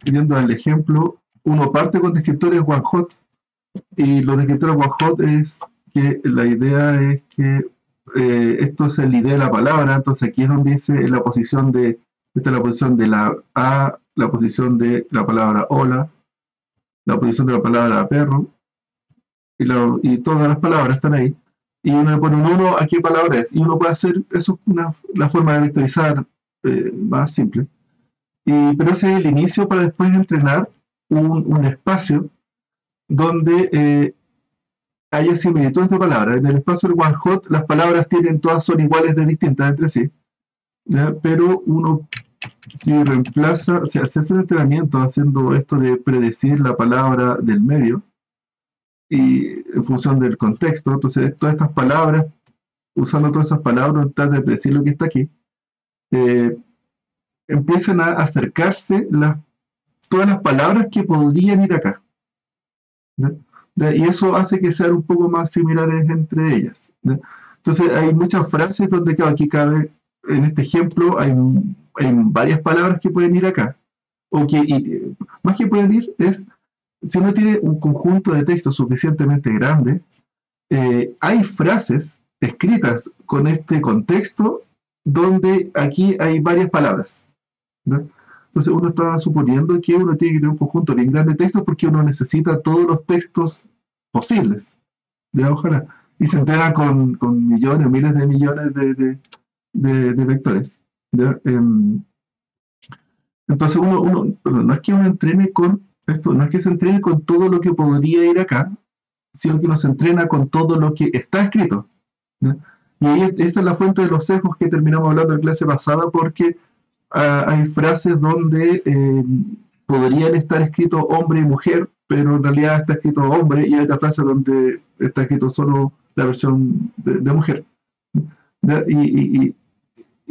yendo al ejemplo, uno parte con descriptores one hot, y los descriptores one hot es que la idea es que esto es la idea de la palabra, entonces aquí es donde dice la posición de, esta es la posición de la A, la posición de la palabra hola, la posición de la palabra perro, y todas las palabras están ahí. Y uno le pone un 1 a qué palabra es. Y uno puede hacer, eso es la forma de vectorizar más simple. Pero ese es el inicio para después entrenar un espacio donde haya similitud entre palabras. En el espacio del one hot, las palabras todas son iguales de distintas entre sí. ¿Ya? Pero uno, si reemplaza, si hace un entrenamiento haciendo esto de predecir la palabra del medio, y en función del contexto, entonces todas estas palabras, usando todas esas palabras, tratar de predecir lo que está aquí, empiezan a acercarse todas las palabras que podrían ir acá. Y eso hace que sean un poco más similares entre ellas. Entonces hay muchas frases donde aquí cabe, en este ejemplo, hay varias palabras que pueden ir acá. O que, más que pueden ir, es si uno tiene un conjunto de textos suficientemente grande, hay frases escritas con este contexto donde aquí hay varias palabras. ¿No? Entonces uno está suponiendo que uno tiene que tener un conjunto bien grande de textos porque uno necesita todos los textos posibles. ¿Ya? Ojalá. Y se entrena con millones o miles de millones de vectores. ¿Ya? Entonces no es que uno entrene con esto, no es que se entrene con todo lo que podría ir acá, sino que uno se entrena con todo lo que está escrito. ¿Ya? Y ahí esa es la fuente de los sesgos que terminamos hablando en la clase pasada, porque hay frases donde podrían estar escritos hombre y mujer, pero en realidad está escrito hombre, y hay otras frases donde está escrito solo la versión de mujer. ¿Ya? Y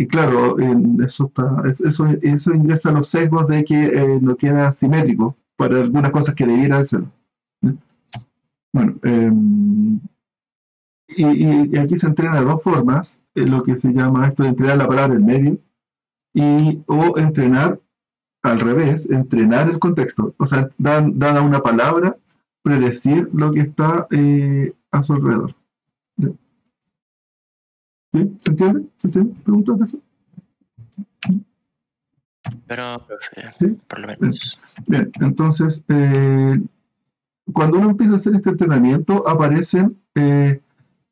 claro, eso ingresa a los sesgos de que no queda simétrico para algunas cosas que debiera ser. Bueno, y aquí se entrena de dos formas, lo que se llama esto de entrenar la palabra en medio, o entrenar al revés, entrenar el contexto. O sea, dada una palabra, predecir lo que está a su alrededor. ¿Sí? ¿Se entiende? ¿Se entiende? ¿Preguntas de eso? Pero, profe, ¿sí? Por lo menos. Bien, entonces, cuando uno empieza a hacer este entrenamiento, aparecen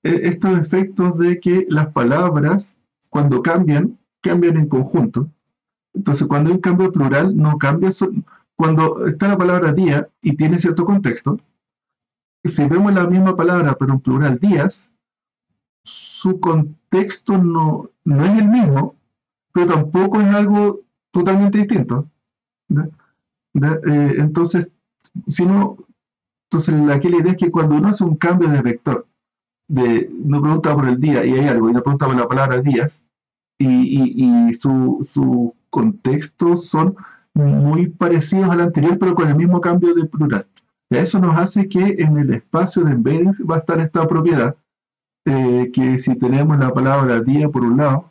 estos efectos de que las palabras, cuando cambian en conjunto. Entonces, cuando hay un cambio plural, no cambia. Cuando está la palabra día y tiene cierto contexto, si vemos la misma palabra pero en plural días, su contexto no es el mismo, pero tampoco es algo totalmente distinto. Entonces, aquí la idea es que cuando uno hace un cambio de vector, no pregunta por el día y hay algo, y no pregunta por la palabra días, y su contexto son muy parecidos al anterior, pero con el mismo cambio de plural. Y eso nos hace que en el espacio de embeddings va a estar esta propiedad, que si tenemos la palabra día por un lado,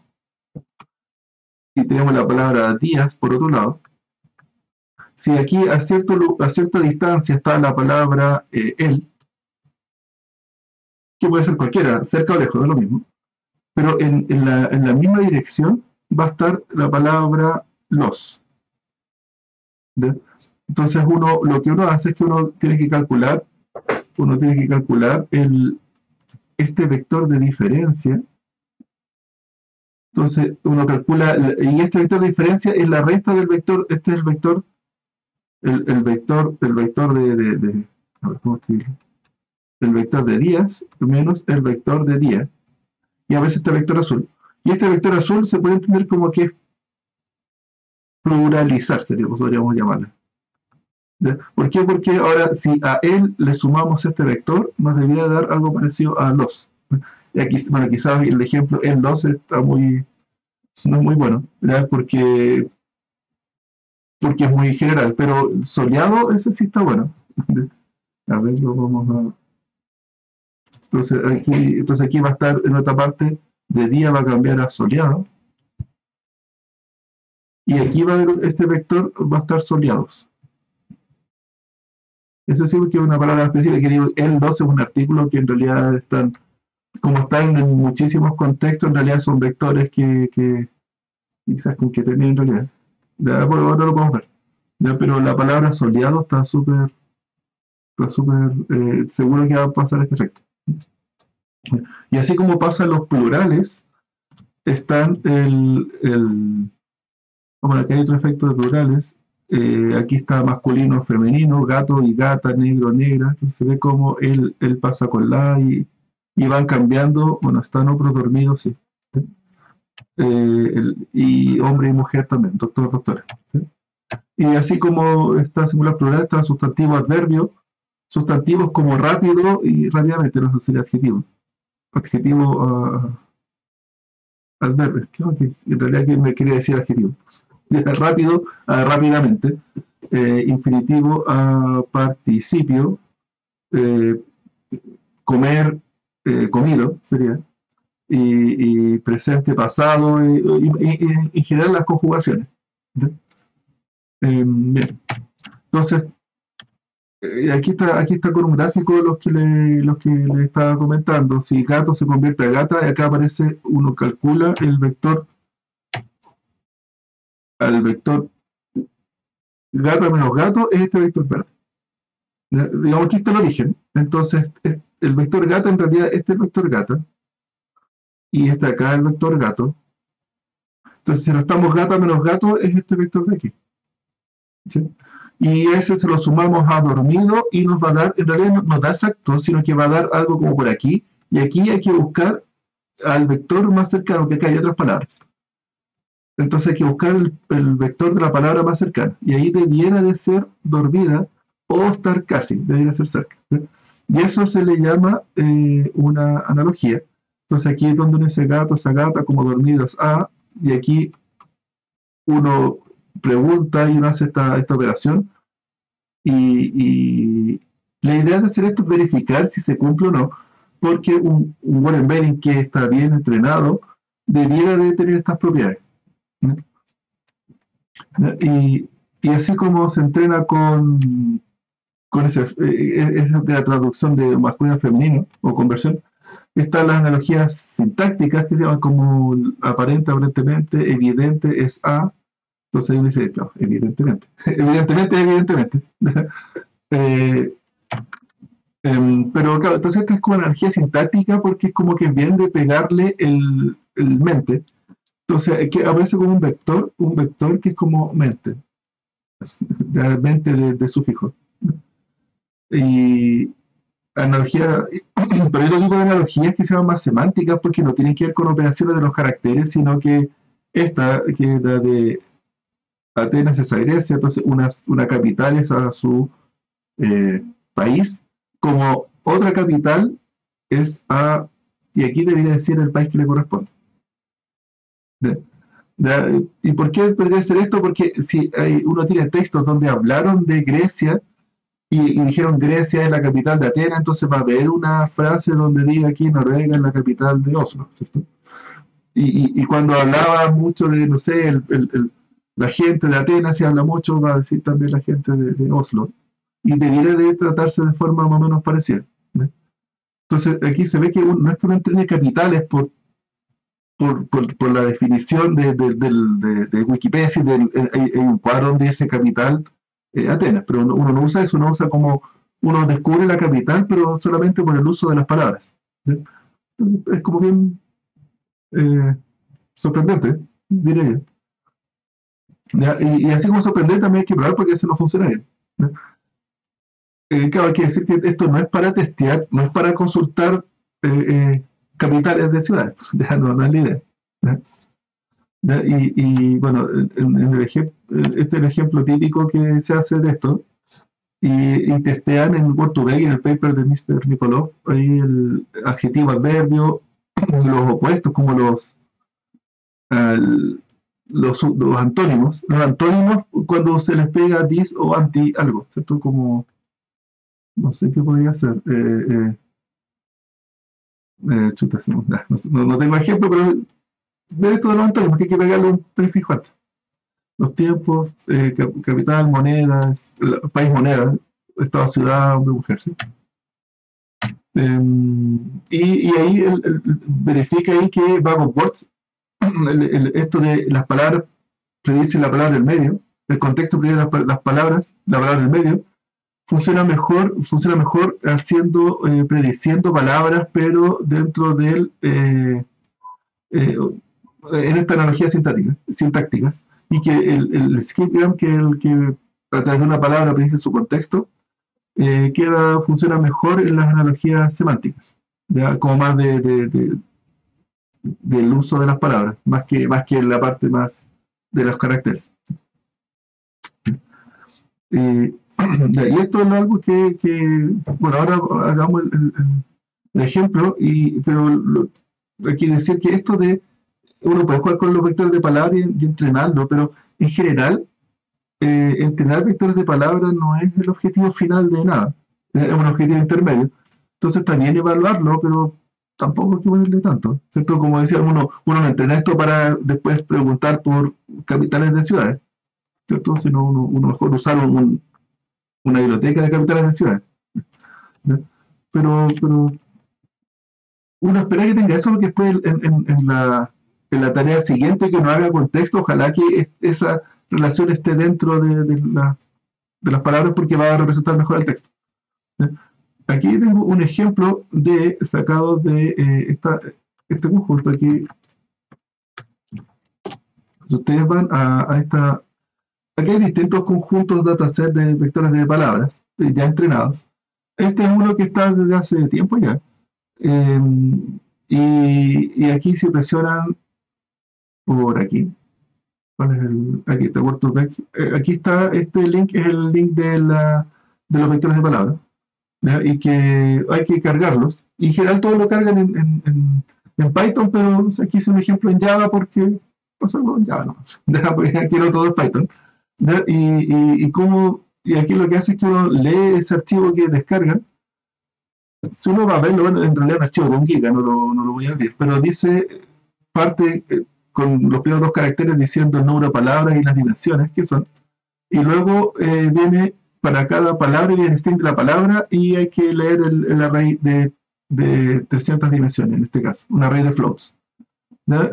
y tenemos la palabra días por otro lado, si aquí a cierta distancia está la palabra él, que puede ser cualquiera, cerca o lejos, es lo mismo, pero en la misma dirección va a estar la palabra los. Entonces lo que uno hace es que uno tiene que calcular este vector de diferencia. Entonces uno calcula, y este vector de diferencia es la resta del vector, este es el vector, el vector de a ver, ¿cómo escribirlo? El vector de días menos el vector de día, y a veces este vector azul. Y este vector azul se puede entender como que es pluralizar, podríamos llamarlo. ¿Por qué? Porque ahora si a él le sumamos este vector, nos debería dar algo parecido a los. Y aquí, bueno, quizás el ejemplo en los está no es muy bueno, ¿verdad? Porque es muy general, pero soleado ese sí está bueno. A ver, lo vamos a... Entonces aquí va a estar en otra parte, de día va a cambiar a soleado. Y aquí va a haber este vector, va a estar soleados. Ese sí que es una palabra específica que digo, el 2 es un artículo que en realidad están, como están en muchísimos contextos, en realidad son vectores que quizás con que terminen en realidad. Ya, por ahora lo podemos ver. Ya, pero la palabra soleado está súper seguro que va a pasar este efecto. Y así como pasan los plurales, están bueno, aquí hay otro efecto de plurales. Aquí está masculino, femenino, gato y gata, negro, negra. Entonces se ve como él pasa con la y van cambiando. Bueno, están otros dormidos, sí. Y hombre y mujer también, doctor, doctora. ¿Sí? Y así como está singular plural, está sustantivo, adverbio. Sustantivos como rápido y rápidamente, no sería adjetivo. Adjetivo adverbio. Creo que en realidad que me quería decir adjetivo. Rápido, rápidamente. Infinitivo a participio. Comer, comido sería. Y presente, pasado, y en general las conjugaciones. Bien. Entonces, aquí está con un gráfico los que le estaba comentando. Si gato se convierte a gata, y acá aparece, uno calcula el vector, al vector gata menos gato es este vector verde. Digamos que este es el origen. Entonces, el vector gata, en realidad, este es el vector gata. Y este acá es el vector gato. Entonces, si restamos gata menos gato, es este vector de aquí. ¿Sí? Y ese se lo sumamos a dormido y nos va a dar, en realidad no nos da exacto, sino que va a dar algo como por aquí. Y aquí hay que buscar al vector más cercano, que acá hay otras palabras. Entonces hay que buscar el vector de la palabra más cercana. Y ahí debiera de ser dormida o estar casi, debería ser cerca. ¿Sí? Y eso se le llama una analogía. Entonces aquí es donde uno dice gato, esa gata, como dormido es A, y aquí uno pregunta y uno hace esta operación. Y la idea de hacer esto es verificar si se cumple o no, porque un buen embedding que está bien entrenado debiera de tener estas propiedades. Y así como se entrena con esa la traducción de masculino a femenino o conversión, están las analogías sintácticas que se llaman como aparente, aparentemente, evidente es A. Entonces uno dice, no, evidentemente, evidentemente. Pero claro, entonces esta es como analogía sintáctica porque es como que bien de pegarle el mente. Entonces aquí aparece como un vector que es como mente, mente de sufijo. Y analogía, pero yo lo digo de analogías que sean más semánticas porque no tienen que ver con operaciones de los caracteres, sino que esta, que es la de Atenas es a Grecia, entonces una capital es a su país, como otra capital es a, y aquí debería decir el país que le corresponde. ¿Y por qué podría ser esto? Porque si uno tiene textos donde hablaron de Grecia y dijeron Grecia es la capital de Atenas, entonces va a haber una frase donde diga aquí Noruega es la capital de Oslo, ¿cierto? Y cuando hablaba mucho de, no sé, la gente de Atenas, se habla mucho, va a decir también la gente de Oslo. Y debiera de tratarse de forma más o menos parecida. ¿No? Entonces aquí se ve que no es que uno entrene capitales por la definición de Wikipedia, hay un cuadro donde dice capital Atenas, pero uno no usa eso, uno usa como, uno descubre la capital, pero solamente por el uso de las palabras. ¿Sí? Es como bien sorprendente, diría yo. Y así como sorprendente también hay que probar porque eso no funciona bien. Claro, hay que decir que esto no es para testear, no es para consultar capitales de ciudades, no es la idea. Y bueno, este es el ejemplo típico que se hace de esto. Y testean en Word2Vec, en el paper de Mr. Nikolov, ahí el adjetivo adverbio, los opuestos como los antónimos. Los antónimos cuando se les pega dis o anti algo, ¿cierto? Como, no sé qué podría ser. Chuta, no tengo ejemplo, pero ver esto de los antónimos, que hay que pegarle un prefijo antes. Los tiempos, capital, monedas, país, moneda. estado, ciudad, hombre, mujer, ¿sí? Y ahí verifica ahí que verbal words, esto de las palabras, predice la palabra del medio, el contexto predice las palabras, la palabra del medio, funciona mejor haciendo, prediciendo palabras, pero dentro del, en esta analogía sintácticas, y que el skipgram, que a través de una palabra predice su contexto, funciona mejor en las analogías semánticas, ¿ya? Como más del uso de las palabras, más que en la parte más de los caracteres. Y esto es algo que bueno, ahora hagamos el ejemplo, pero aquí decir que esto de uno puede jugar con los vectores de palabra y entrenarlo, pero en general entrenar vectores de palabra no es el objetivo final de nada, es un objetivo intermedio. Entonces también evaluarlo, pero tampoco hay que ponerle tanto, ¿cierto? Como decía, uno no entrena esto para después preguntar por capitales de ciudades, ¿cierto? Sino uno mejor usar una biblioteca de capitales de ciudades, ¿no? Pero uno espera que tenga eso, porque después en la tarea siguiente que uno haga contexto, ojalá que esa relación esté dentro de las palabras, porque va a representar mejor el texto, ¿no? Aquí tengo un ejemplo sacado de este conjunto. Aquí, si ustedes van a esta... Aquí hay distintos conjuntos dataset de vectores de palabras ya entrenados. Este es uno que está desde hace tiempo ya. Y aquí se presionan por aquí. ¿Cuál es aquí está WordToBack. Aquí está, este link es el link de los vectores de palabras, ¿ya? Y que hay que cargarlos. Y en general todos lo cargan en Python, pero aquí hice un ejemplo en Java porque pasarlo en Java, ¿no? Porque aquí no todo es Python. ¿Ya? Y aquí lo que hace es que uno lee ese archivo que descargan. Si uno va a verlo, bueno, en realidad es un archivo de 1 giga, no lo voy a abrir, pero dice, parte con los primeros 2 caracteres diciendo el número de palabras y las dimensiones que son, y luego viene para cada palabra y el string de la palabra, y hay que leer el array de 300 dimensiones, en este caso, un array de floats, ¿ya?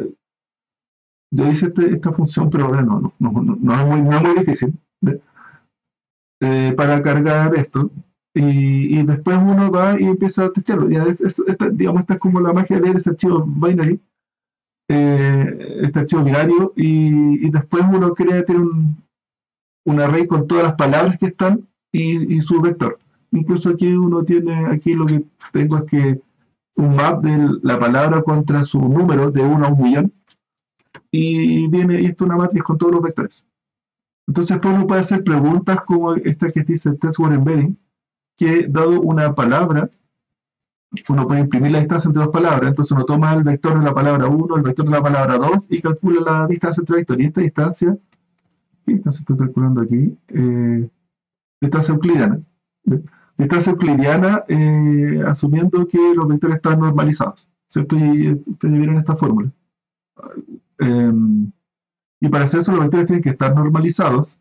Yo hice esta función, pero bueno, no es muy difícil, para cargar esto, y después uno va y empieza a testearlo. Ya digamos, esta es como la magia de leer ese archivo binary, este archivo binario, y después uno crea un array con todas las palabras que están y su vector. Incluso aquí aquí lo que tengo es que un map de la palabra contra su número de 1 a 1 millón, y esto es una matriz con todos los vectores. Entonces pues uno puede hacer preguntas como esta que dice test word embedding, que dado una palabra, uno puede imprimir la distancia entre dos palabras. Entonces uno toma el vector de la palabra 1, el vector de la palabra 2, y calcula la distancia entre vectores. Y esta distancia, ¿qué distancia estoy calculando aquí? Distancia euclidiana. Distancia euclidiana, asumiendo que los vectores están normalizados, ¿cierto? Y ustedes vieron esta fórmula. Y para hacer eso los vectores tienen que estar normalizados.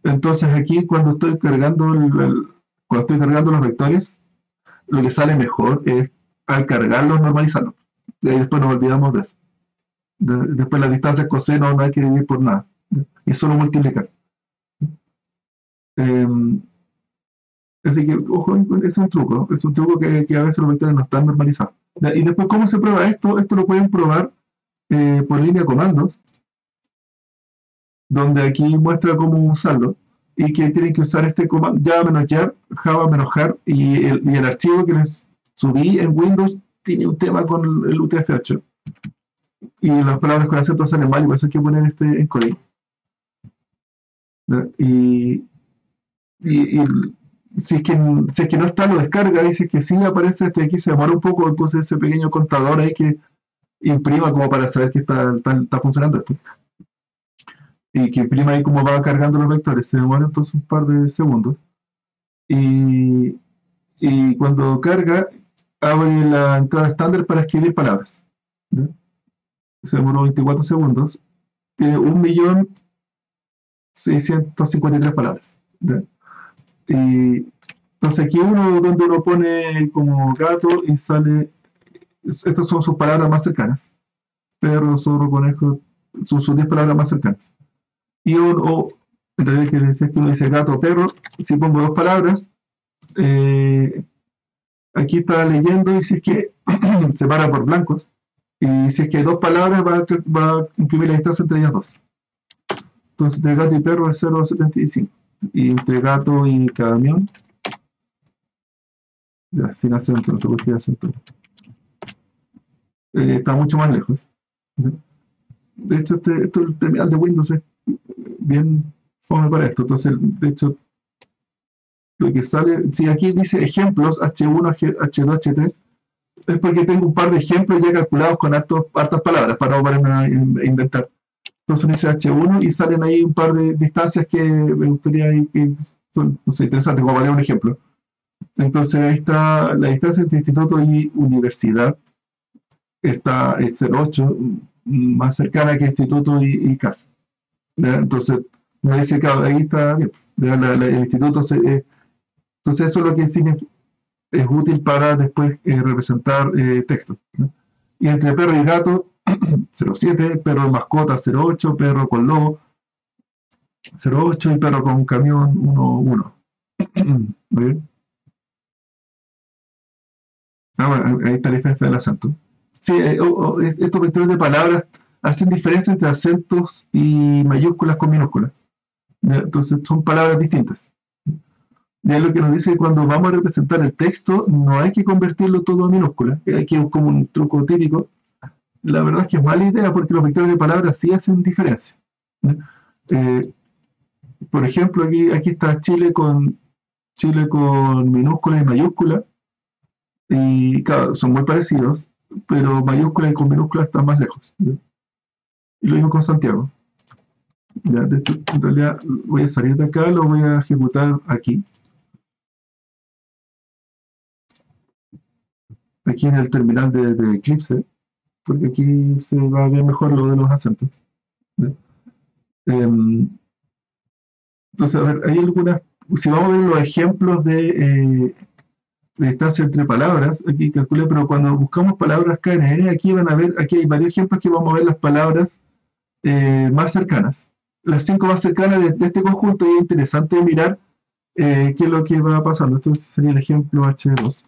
Entonces aquí cuando estoy cargando los vectores, lo que sale mejor es al cargarlos normalizarlos. Y después nos olvidamos de eso. Después la distancia coseno no hay que dividir por nada, y solo multiplicar. Así que, ojo, es un truco que a veces los vectores no están normalizados. Y después, ¿cómo se prueba esto? Esto lo pueden probar por línea de comandos, donde aquí muestra cómo usarlo, y que tienen que usar este comando java-jar, java-jar, y el archivo que les subí en Windows tiene un tema con el UTF-8, y las palabras con acento salen mal, y por eso hay que poner este encoding. Y si es que no está, lo descarga, dice que sí aparece esto, y aquí se demora un poco, puse ese pequeño contador ahí que imprima como para saber que está funcionando esto. Y que imprima ahí cómo va cargando los vectores. Se demora entonces un par de segundos. Y cuando carga, abre la entrada estándar para escribir palabras, ¿ya? Se demoró 24 segundos. Tiene 1.653.000 palabras, ¿ya? Y Entonces aquí donde uno pone como gato y sale, estas son sus palabras más cercanas. Perro, zorro, conejo, son sus 10 palabras más cercanas. Y en realidad quiere decir que uno dice gato o perro, si pongo 2 palabras, aquí está leyendo y si es que se para por blancos, y si es que hay 2 palabras va a imprimir la distancia entre ellas 2. Entonces entre gato y perro es 0,75. Y entre gato y camión, ya, sin acento, no se puede escribir acento. Está mucho más lejos. De hecho, el terminal de Windows es bien fome para esto. Entonces, de hecho, lo que sale, si aquí dice ejemplos H1, H2, H3, es porque tengo un par de ejemplos ya calculados con hartas palabras para no ponerme a inventar. Entonces uno dice H1 y salen ahí un par de distancias que me gustaría que son, no sé, interesantes, como para un ejemplo. Entonces ahí está la distancia entre instituto y universidad. Está el 0,8, más cercana que instituto y casa. ¿Ya? Entonces, me dice, claro, ahí está bien. El instituto, entonces eso es lo que es útil para después representar texto, ¿no? Y entre perro y gato, 0,7, perro de mascota, 0,8, perro con lobo, 0,8 y perro con camión, 1,1. Muy bien. Bueno, ahí está la diferencia del acento. Sí, estos vectores de palabras hacen diferencia entre acentos y mayúsculas con minúsculas. ¿Ya? Entonces son palabras distintas. Ya lo que nos dice que cuando vamos a representar el texto, no hay que convertirlo todo a minúsculas, que aquí es como un truco típico. La verdad es que es mala idea porque los vectores de palabras sí hacen diferencia. Por ejemplo, aquí está Chile con minúsculas y mayúsculas, y claro, son muy parecidos, pero mayúsculas y con minúsculas están más lejos, ¿ya? Y lo mismo con Santiago. ¿Ya? De hecho, en realidad voy a salir de acá, lo voy a ejecutar aquí. Aquí en el terminal de Eclipse, porque aquí se va a ver mejor lo de los acentos. ¿Ya? Entonces, a ver, hay algunas, si vamos a ver los ejemplos de distancia entre palabras, aquí calculé, pero cuando buscamos palabras KNN, aquí van a ver, aquí hay varios ejemplos que vamos a ver las palabras más cercanas. Las 5 más cercanas de este conjunto, y es interesante mirar qué es lo que va pasando. Esto sería el ejemplo H2.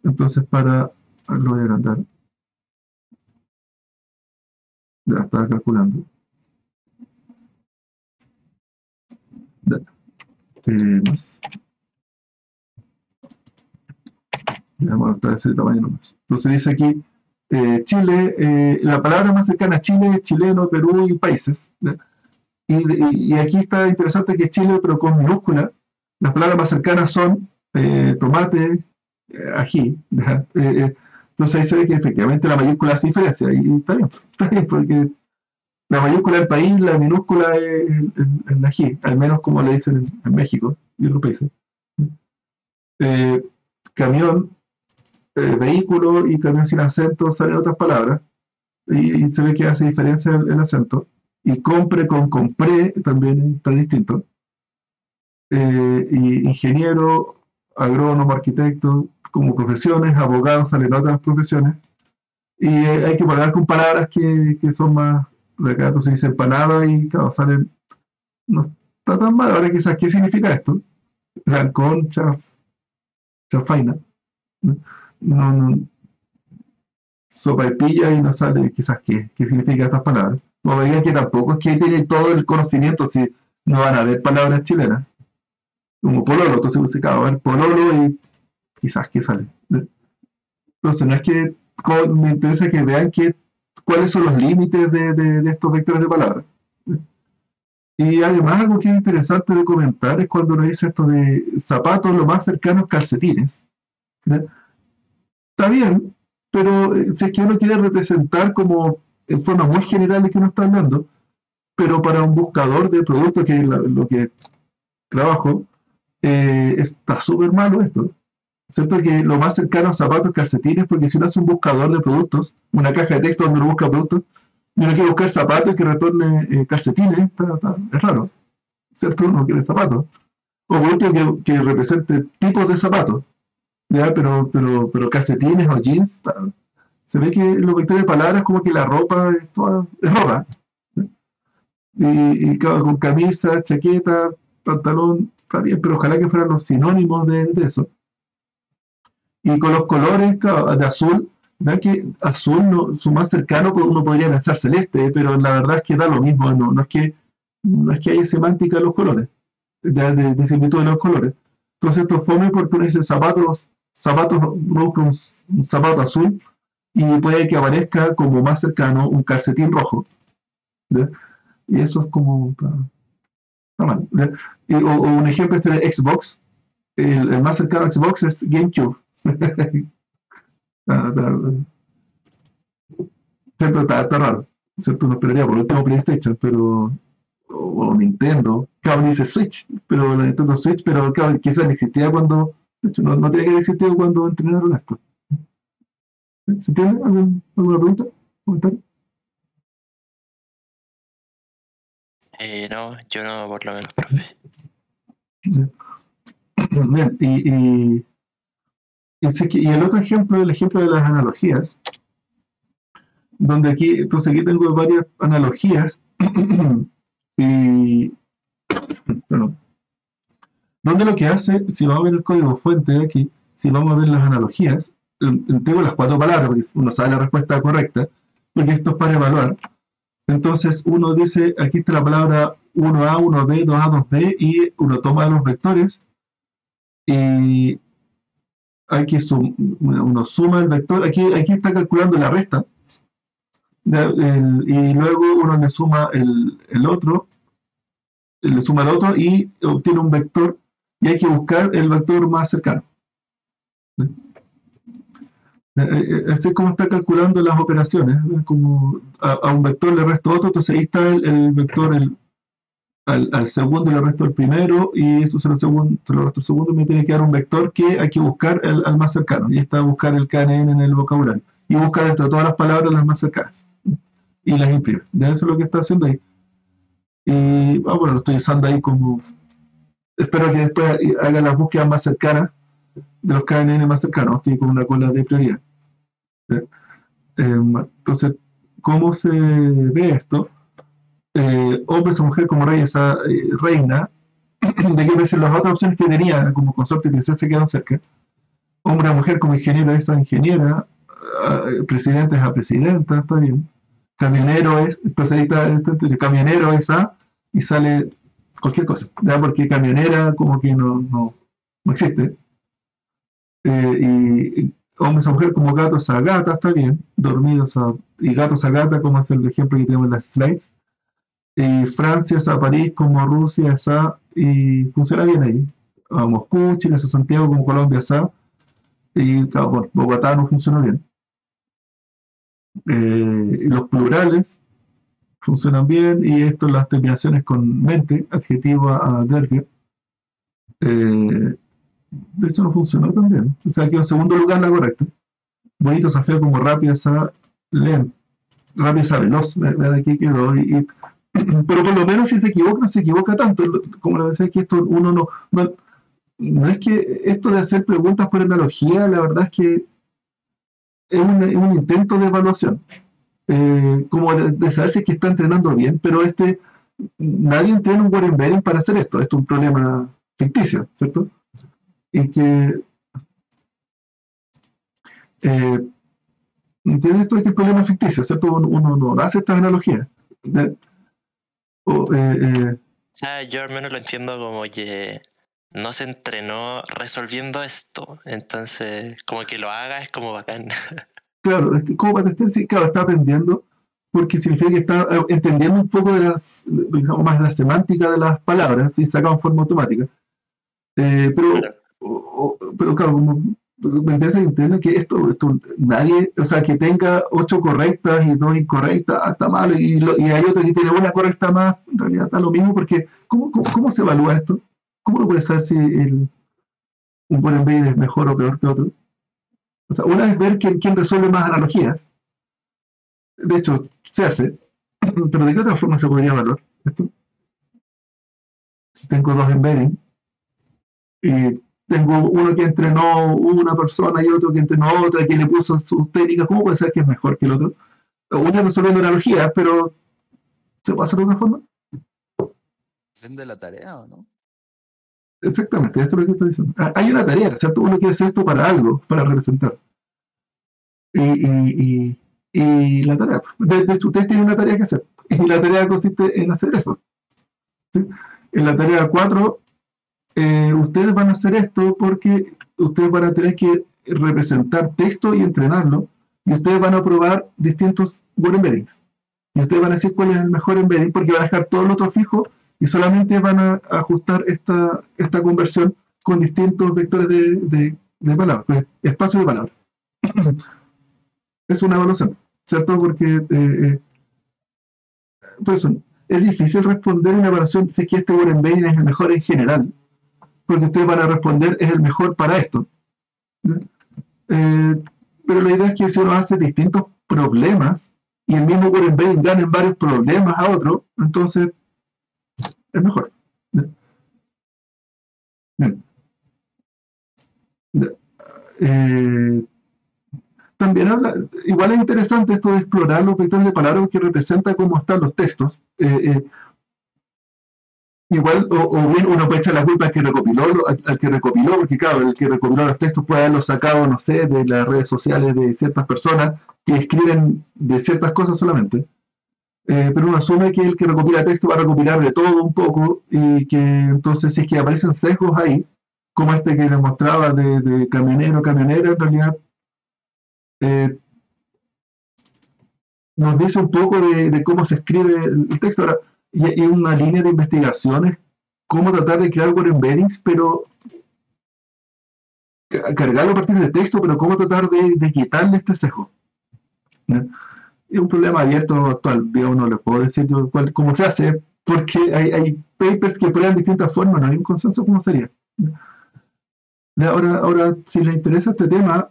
Entonces, lo voy a agrandar. Ya estaba calculando. Más. Bueno, está de ese tamaño nomás. Entonces dice aquí, Chile, la palabra más cercana a Chile es chileno, Perú y países. Y aquí está interesante que Chile, pero con minúscula. Las palabras más cercanas son tomate, ají. Entonces ahí se ve que efectivamente la mayúscula hace diferencia. Y está bien, porque la mayúscula del país, la minúscula es el ají, al menos como le dicen en México y otros países. Camión, vehículo y camión sin acento salen otras palabras, y se ve que hace diferencia el acento. Y compre con compré también está distinto. Y ingeniero, agrónomo, arquitecto, como profesiones, abogado salen otras profesiones. Y hay que parar con palabras que son más de acá. Entonces dice empanada y claro, salen, no está tan mal. Ahora quizás, ¿qué significa esto? Rancón, chafaina. No, sopa y pilla y no sale quizás qué significa estas palabras. No me digan que tampoco es que tienen todo el conocimiento, si no van a ver palabras chilenas. Como pololo, entonces se acaba de ver pololo y quizás qué sale. Entonces no es que me interesa que vean cuáles son los límites de estos vectores de palabras. Y además algo que es interesante de comentar es cuando nos dice esto de zapatos lo más cercanos calcetines. Está bien, pero si es que uno quiere representar como en forma muy general de que uno está hablando, pero para un buscador de productos, que es lo que trabajo, está súper malo esto. ¿Cierto? Que lo más cercano a zapatos, calcetines, porque si uno hace un buscador de productos, una caja de texto donde uno busca productos, y uno quiere buscar zapatos y que retorne calcetines, es raro. ¿Cierto? Uno quiere zapatos. O por último, que represente tipos de zapatos, ¿ya? Pero calcetines o jeans, se ve que los vectores de palabras como que la ropa es ropa. Y claro, con camisa, chaqueta, pantalón, está bien, pero ojalá que fueran los sinónimos de eso. Y con los colores, claro, de azul, ¿verdad? Que azul, no, su más cercano, pues uno podría pensar celeste, pero la verdad es que da lo mismo, no es que haya semántica en los colores, de similitud de los colores. Entonces esto es fome porque uno dice zapatos, uno busca un zapato azul y puede que aparezca como más cercano un calcetín rojo, ¿ya? Y eso es como, está mal, ¿ya? O un ejemplo este de Xbox, el más cercano a Xbox es GameCube. Ah, ¿cierto? Está raro, ¿cierto? No esperaría por último PlayStation, pero o Nintendo, claro, dice Switch, pero la Nintendo Switch, pero claro, quizás ni existía cuando, de hecho, no tenía que haber existido cuando entrenaron esto. ¿Se entiende? ¿Alguna pregunta? ¿Comentario? No, yo no, por lo menos, profe. Bien, y el otro ejemplo, el ejemplo de las analogías, donde aquí, entonces aquí tengo varias analogías, y, bueno, donde lo que hace, si vamos a ver el código fuente de aquí, si vamos a ver las analogías, entrego las 4 palabras, porque uno sabe la respuesta correcta, porque esto es para evaluar. Entonces uno dice, aquí está la palabra 1A, 1B, 2A, 2B, y uno toma los vectores, y hay que uno suma el vector, aquí está calculando la resta, y luego uno le suma el otro, le suma el otro y obtiene un vector, y hay que buscar el vector más cercano. Así es como está calculando las operaciones, como a un vector le resto otro, entonces ahí está el vector al segundo le resto el primero, y eso se lo resto el segundo, y me tiene que dar un vector que hay que buscar al más cercano, y está a buscar el KNN en el vocabulario, y busca dentro de todas las palabras las más cercanas, y las imprime. De eso es lo que está haciendo ahí. Y bueno, lo estoy usando ahí como, espero que después haga las búsquedas más cercanas de los KNN más cercanos, que con una cola de prioridad. Entonces, ¿cómo se ve esto? Hombres o mujer como rey, esa reina, de qué veces las otras opciones que tenía, como consorte y princesa, quedaron cerca. Hombre o mujer como ingeniero, esa ingeniera, presidente es a presidenta, está bien. Camionero es, entonces ahí está, camionero es a, y sale cualquier cosa, ¿ya? Porque camionera como que no existe. Y hombres a mujer como gatos a gata, está bien. Dormidos y gatos a gata, como es el ejemplo que tenemos en las slides. Y Francia es a París como Rusia es a, y funciona bien ahí. A Moscú, Chile es a Santiago como Colombia es a, y claro, bueno, Bogotá no funcionó bien. Y los plurales funcionan bien, y esto las terminaciones con mente, adjetivo a adverbio. De hecho no funcionó tan bien. O sea, quedó en segundo lugar la correcta. Bonito, esa feo como rápida, esa lenta, rápida, esa veloz, aquí quedó. Pero por lo menos si se equivoca, no se equivoca tanto. Como les decía, que esto uno no es que esto de hacer preguntas por analogía, la verdad es que es un intento de evaluación. Como de saber si es que está entrenando bien, pero nadie entrena un word embedding para hacer esto. Esto es un problema ficticio, ¿cierto? Y que ¿entiendes esto? Es que el problema es ficticio, ¿cierto? Uno no hace estas analogías. O, O sea, yo al menos lo entiendo como que no se entrenó resolviendo esto. Entonces, como que lo haga es como bacán. claro, ¿cómo va a testar? Sí, claro, está aprendiendo, porque significa que está entendiendo un poco digamos, más de la semántica de las palabras, y saca en forma automática. Pero, Claro. pero claro, me interesa que entiendan que esto nadie, o sea, que tenga 8 correctas y 2 incorrectas, está mal, y hay otro que tiene una correcta más, en realidad está lo mismo, porque ¿cómo se evalúa esto? ¿Cómo lo puede saber si un buen embedding es mejor o peor que otro? O sea, una es ver quién resuelve más analogías. De hecho, se hace, pero ¿de qué otra forma se podría evaluar esto? Si tengo 2 embedding, tengo uno que entrenó una persona y otro que entrenó otra, que le puso sus técnicas. ¿Cómo puede ser que es mejor que el otro? Uno resolviendo analogías, pero ¿se puede hacer de otra forma? Depende de la tarea, ¿o no? Exactamente, eso es lo que estoy diciendo. Hay una tarea, ¿cierto? Uno quiere hacer esto para algo, para representar. Y la tarea, de hecho, ustedes tienen una tarea que hacer. Y la tarea consiste en hacer eso. ¿Sí? En la tarea 4, ustedes van a hacer esto porque ustedes van a tener que representar texto y entrenarlo. Y ustedes van a probar distintos word embeddings. Y ustedes van a decir cuál es el mejor embedding porque van a dejar todo el otro fijo y solamente van a ajustar esta conversión con distintos vectores de palabras, pues, espacio de palabras. Es una evaluación, ¿cierto? Porque por eso es difícil responder una evaluación si es que este word embedding es el mejor en general, porque ustedes van a responder es el mejor para esto. Pero la idea es que si uno hace distintos problemas y el mismo word embedding gana en varios problemas a otro, entonces es mejor. Bien. También igual es interesante esto de explorar los vectores de palabras que representa cómo están los textos. Igual, o bien uno puede echar la culpa al que recopiló, porque claro, el que recopiló los textos puede haberlos sacado, no sé, de las redes sociales de ciertas personas que escriben de ciertas cosas solamente. Pero uno asume que el que recopila texto va a recopilar de todo un poco y que entonces si es que aparecen sesgos ahí, como este que les mostraba de camionero, camionera, en realidad nos dice un poco de cómo se escribe el texto. Ahora, y una línea de investigaciones, cómo tratar de crear word embeddings, pero cargarlo a partir de texto, pero cómo tratar de quitarle este sesgo. Es un problema abierto actual, digamos, no les puedo decir yo cómo se hace, porque hay papers que prueban distintas formas, no hay un consenso cómo sería. Ahora, si les interesa este tema,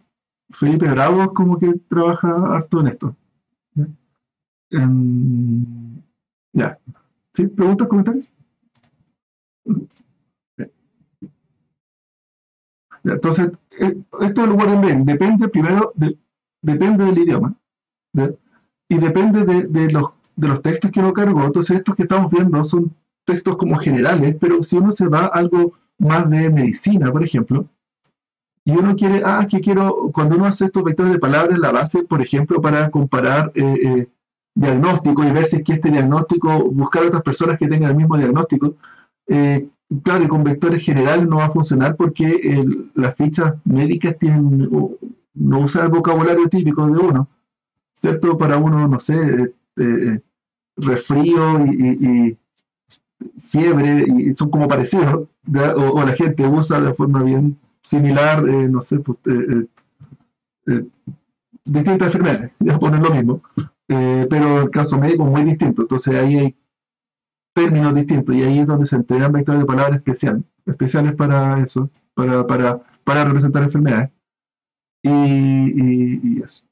Felipe Bravo es como que trabaja harto en esto. Ya. ¿Sí? ¿Preguntas, comentarios? Ya, entonces, esto del word embedding depende primero, depende del idioma, y depende de los textos que uno cargó. Entonces, estos que estamos viendo son textos como generales, pero si uno se va a algo más de medicina, por ejemplo, y uno quiere, cuando uno hace estos vectores de palabras, la base, por ejemplo, para comparar diagnóstico y ver si es que este diagnóstico, buscar otras personas que tengan el mismo diagnóstico, claro, y con vectores generales no va a funcionar porque las fichas médicas no usan el vocabulario típico de uno, ¿cierto? Para uno, no sé, resfrío y fiebre, y son como parecidos, o la gente usa de forma bien similar, no sé, pues, distintas enfermedades, ya poner lo mismo, pero el caso médico es muy distinto, entonces ahí hay términos distintos y ahí es donde se entrenan vectores de palabras especiales para eso, para representar enfermedades y eso.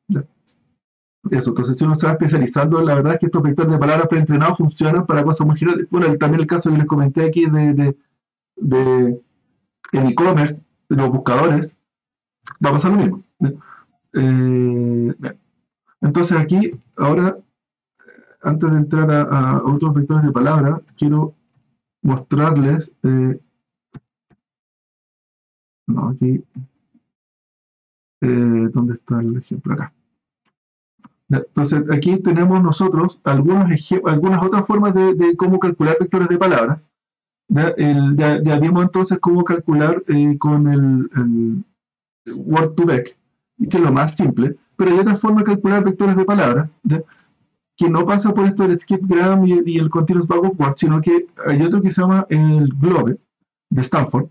Eso, entonces si uno se va especializando, la verdad es que estos vectores de palabras preentrenados funcionan para cosas muy generales. Bueno, también el caso que les comenté aquí de el e-commerce, de los buscadores, va a pasar lo mismo. Entonces aquí, ahora, antes de entrar a otros vectores de palabras, quiero mostrarles, aquí, ¿dónde está el ejemplo? Acá. Entonces, aquí tenemos nosotros algunas otras formas de cómo calcular vectores de palabras. Ya vimos entonces cómo calcular con el Word2Vec, que es lo más simple, pero hay otra forma de calcular vectores de palabras, que no pasa por esto del skipgram y el continuous backward, sino que hay otro que se llama el Globe, de Stanford,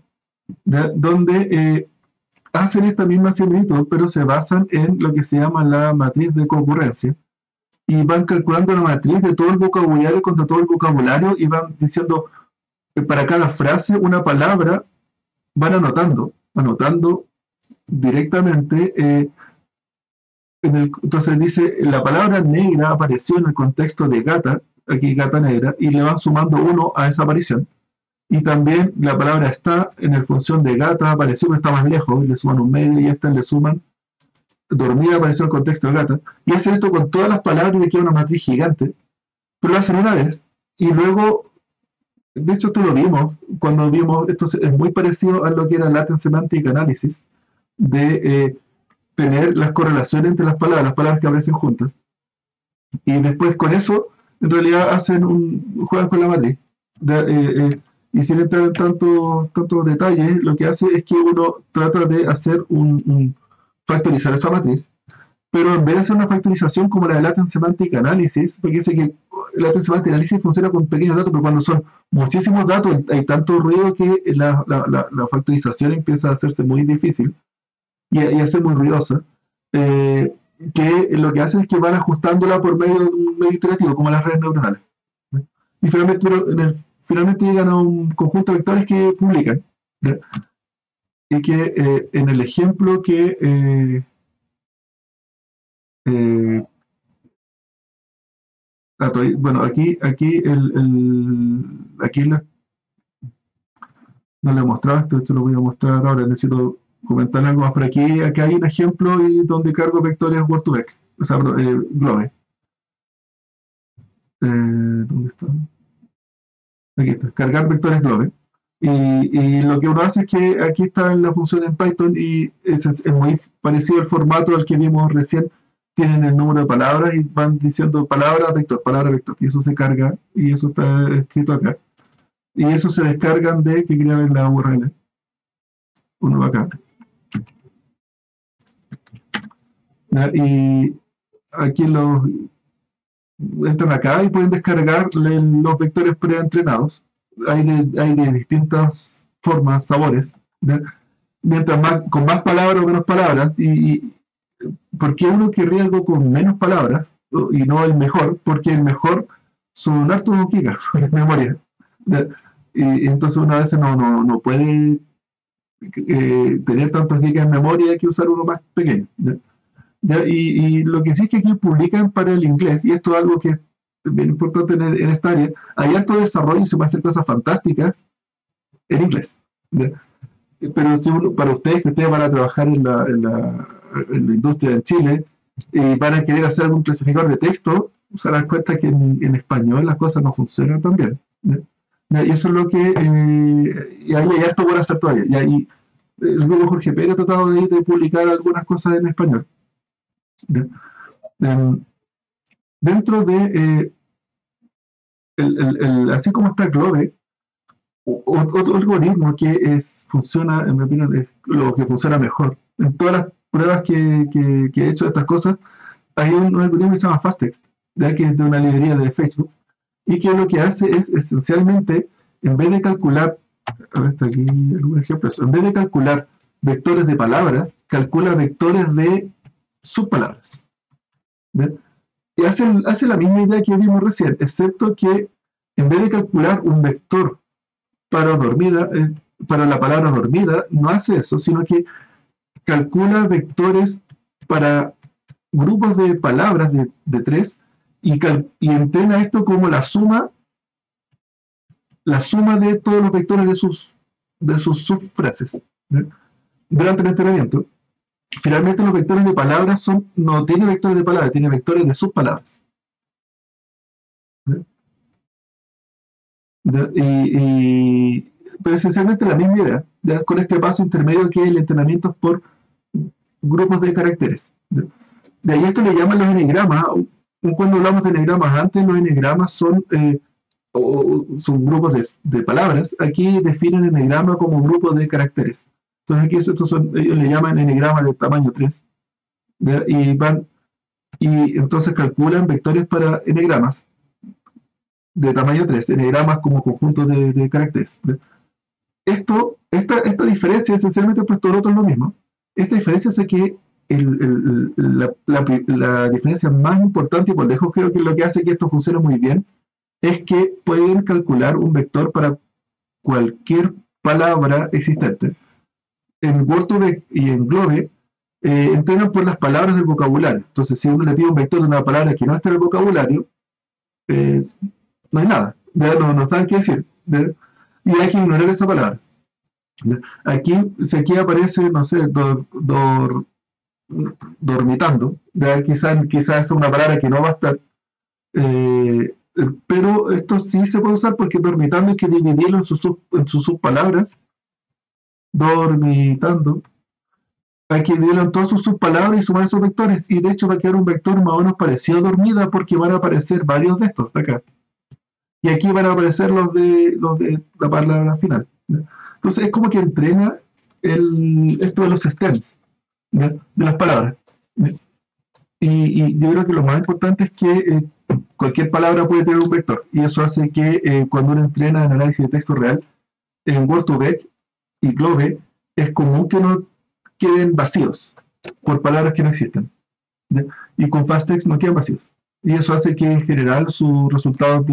donde hacen esta misma similitud, pero se basan en lo que se llama la matriz de concurrencia, y van calculando la matriz de todo el vocabulario contra todo el vocabulario, y van diciendo, para cada frase, una palabra, van anotando directamente, entonces dice, la palabra negra apareció en el contexto de gata, aquí gata negra, y le van sumando 1 a esa aparición. Y también la palabra está en el función de gata, apareció que está más lejos, y le suman un medio, y esta le suman dormida, apareció en el contexto de gata. Y hacen esto con todas las palabras, y le queda una matriz gigante. Pero lo hacen una vez, y luego, de hecho esto lo vimos, cuando vimos, esto es muy parecido a lo que era Latent Semantic Analysis, de tener las correlaciones entre las palabras que aparecen juntas. Y después con eso, en realidad juegan con la matriz. Y sin entrar en tantos detalles, lo que hace es que uno trata de hacer factorizar esa matriz, pero en vez de hacer una factorización como la de Latent Semantic Analysis, porque dice que Latent Semantic Analysis funciona con pequeños datos, pero cuando son muchísimos datos, hay tanto ruido que la factorización empieza a hacerse muy difícil y a ser muy ruidosa. Que lo que hacen es que van ajustándola por medio de un medio iterativo, como las redes neuronales. Y finalmente llegan a un conjunto de vectores que publican. Y que en el ejemplo que bueno, aquí no le he mostrado esto lo voy a mostrar ahora, necesito comentar algo más por aquí. Aquí hay un ejemplo donde cargo vectores Word2Vec, o sea, Globe. ¿Dónde está? Aquí está, cargar vectores Globe. Y lo que uno hace es que aquí está la función en Python y es muy parecido al formato al que vimos recién. Tienen el número de palabras y van diciendo palabra, vector, y eso se carga y eso está escrito acá. Y eso se descargan que quería ver la URL. Uno va acá. Y aquí entran acá y pueden descargar los vectores preentrenados. Hay de distintas formas, sabores. Con más palabras o menos palabras. Y ¿por qué uno querría algo con menos palabras y no el mejor? Porque el mejor son hartos gigas de memoria. Y entonces una vez no puede tener tantos gigas en memoria, hay que usar uno más pequeño. Y lo que sí es que aquí publican para el inglés, y esto es algo que es bien importante en esta área, hay harto desarrollo y se pueden hacer cosas fantásticas en inglés. Pero si para ustedes, que ustedes van a trabajar en la industria en Chile, y van a querer hacer algún clasificador de texto, se darán cuenta que en español las cosas no funcionan tan bien. Y eso es lo que... y ahí hay harto por hacer todavía. Y ahí el grupo Jorge Pérez ha tratado de publicar algunas cosas en español. Dentro de... así como está Globe, otro algoritmo que funciona, en mi opinión, es lo que funciona mejor. En todas las pruebas que he hecho de estas cosas, hay un algoritmo que se llama Fasttext, que es de una librería de Facebook, y que lo que hace es esencialmente, en vez de calcular, a ver, está aquí algún ejemplo, en vez de calcular vectores de palabras, calcula vectores de subpalabras. Y hace la misma idea que vimos recién, excepto que en vez de calcular un vector para la palabra dormida, no hace eso, sino que calcula vectores para grupos de palabras de 3 y entrena esto como la suma de todos los vectores de sus subfrases. Durante el entrenamiento, finalmente los vectores de palabras no tienen vectores de palabras, tienen vectores de subpalabras. Pero esencialmente la misma idea, con este paso intermedio que es el entrenamiento por grupos de caracteres. De ahí esto le llaman los enegramas. Cuando hablamos de enegramas antes, los enegramas son grupos de palabras. Aquí definen enegrama como grupos de caracteres. Entonces aquí ellos le llaman enegrama de tamaño 3. Y entonces calculan vectores para enegramas de tamaño 3, enegramas como conjuntos de caracteres. Esta diferencia esencialmente por todo lo otro es lo mismo. Esta diferencia es que la diferencia más importante y por lejos creo que lo que hace que esto funcione muy bien es que pueden calcular un vector para cualquier palabra existente. En Word2Vec y en Globe entrenan por las palabras del vocabulario. Entonces, si uno le pide un vector de una palabra que no está en el vocabulario, no hay nada. No saben qué decir. y hay que ignorar esa palabra. Aquí, si aquí aparece, no sé, dormitando, quizás es una palabra que no va a estar, pero esto sí se puede usar porque dormitando hay que dividirlo en sus subpalabras. Dormitando. Hay que dividirlo en todas sus subpalabras y sumar esos vectores. Y de hecho va a quedar un vector más o menos parecido a dormida porque van a aparecer varios de estos de acá. Y aquí van a aparecer los de la palabra final. ¿Ya? Entonces es como que entrena esto de los stems, ¿ya? De las palabras. ¿Ya? Y yo creo que lo más importante es que cualquier palabra puede tener un vector. Y eso hace que cuando uno entrena en análisis de texto real, en Word2Vec y Globe, es común que no queden vacíos por palabras que no existen. ¿Ya? Y con FastText no quedan vacíos. Y eso hace que en general sus resultados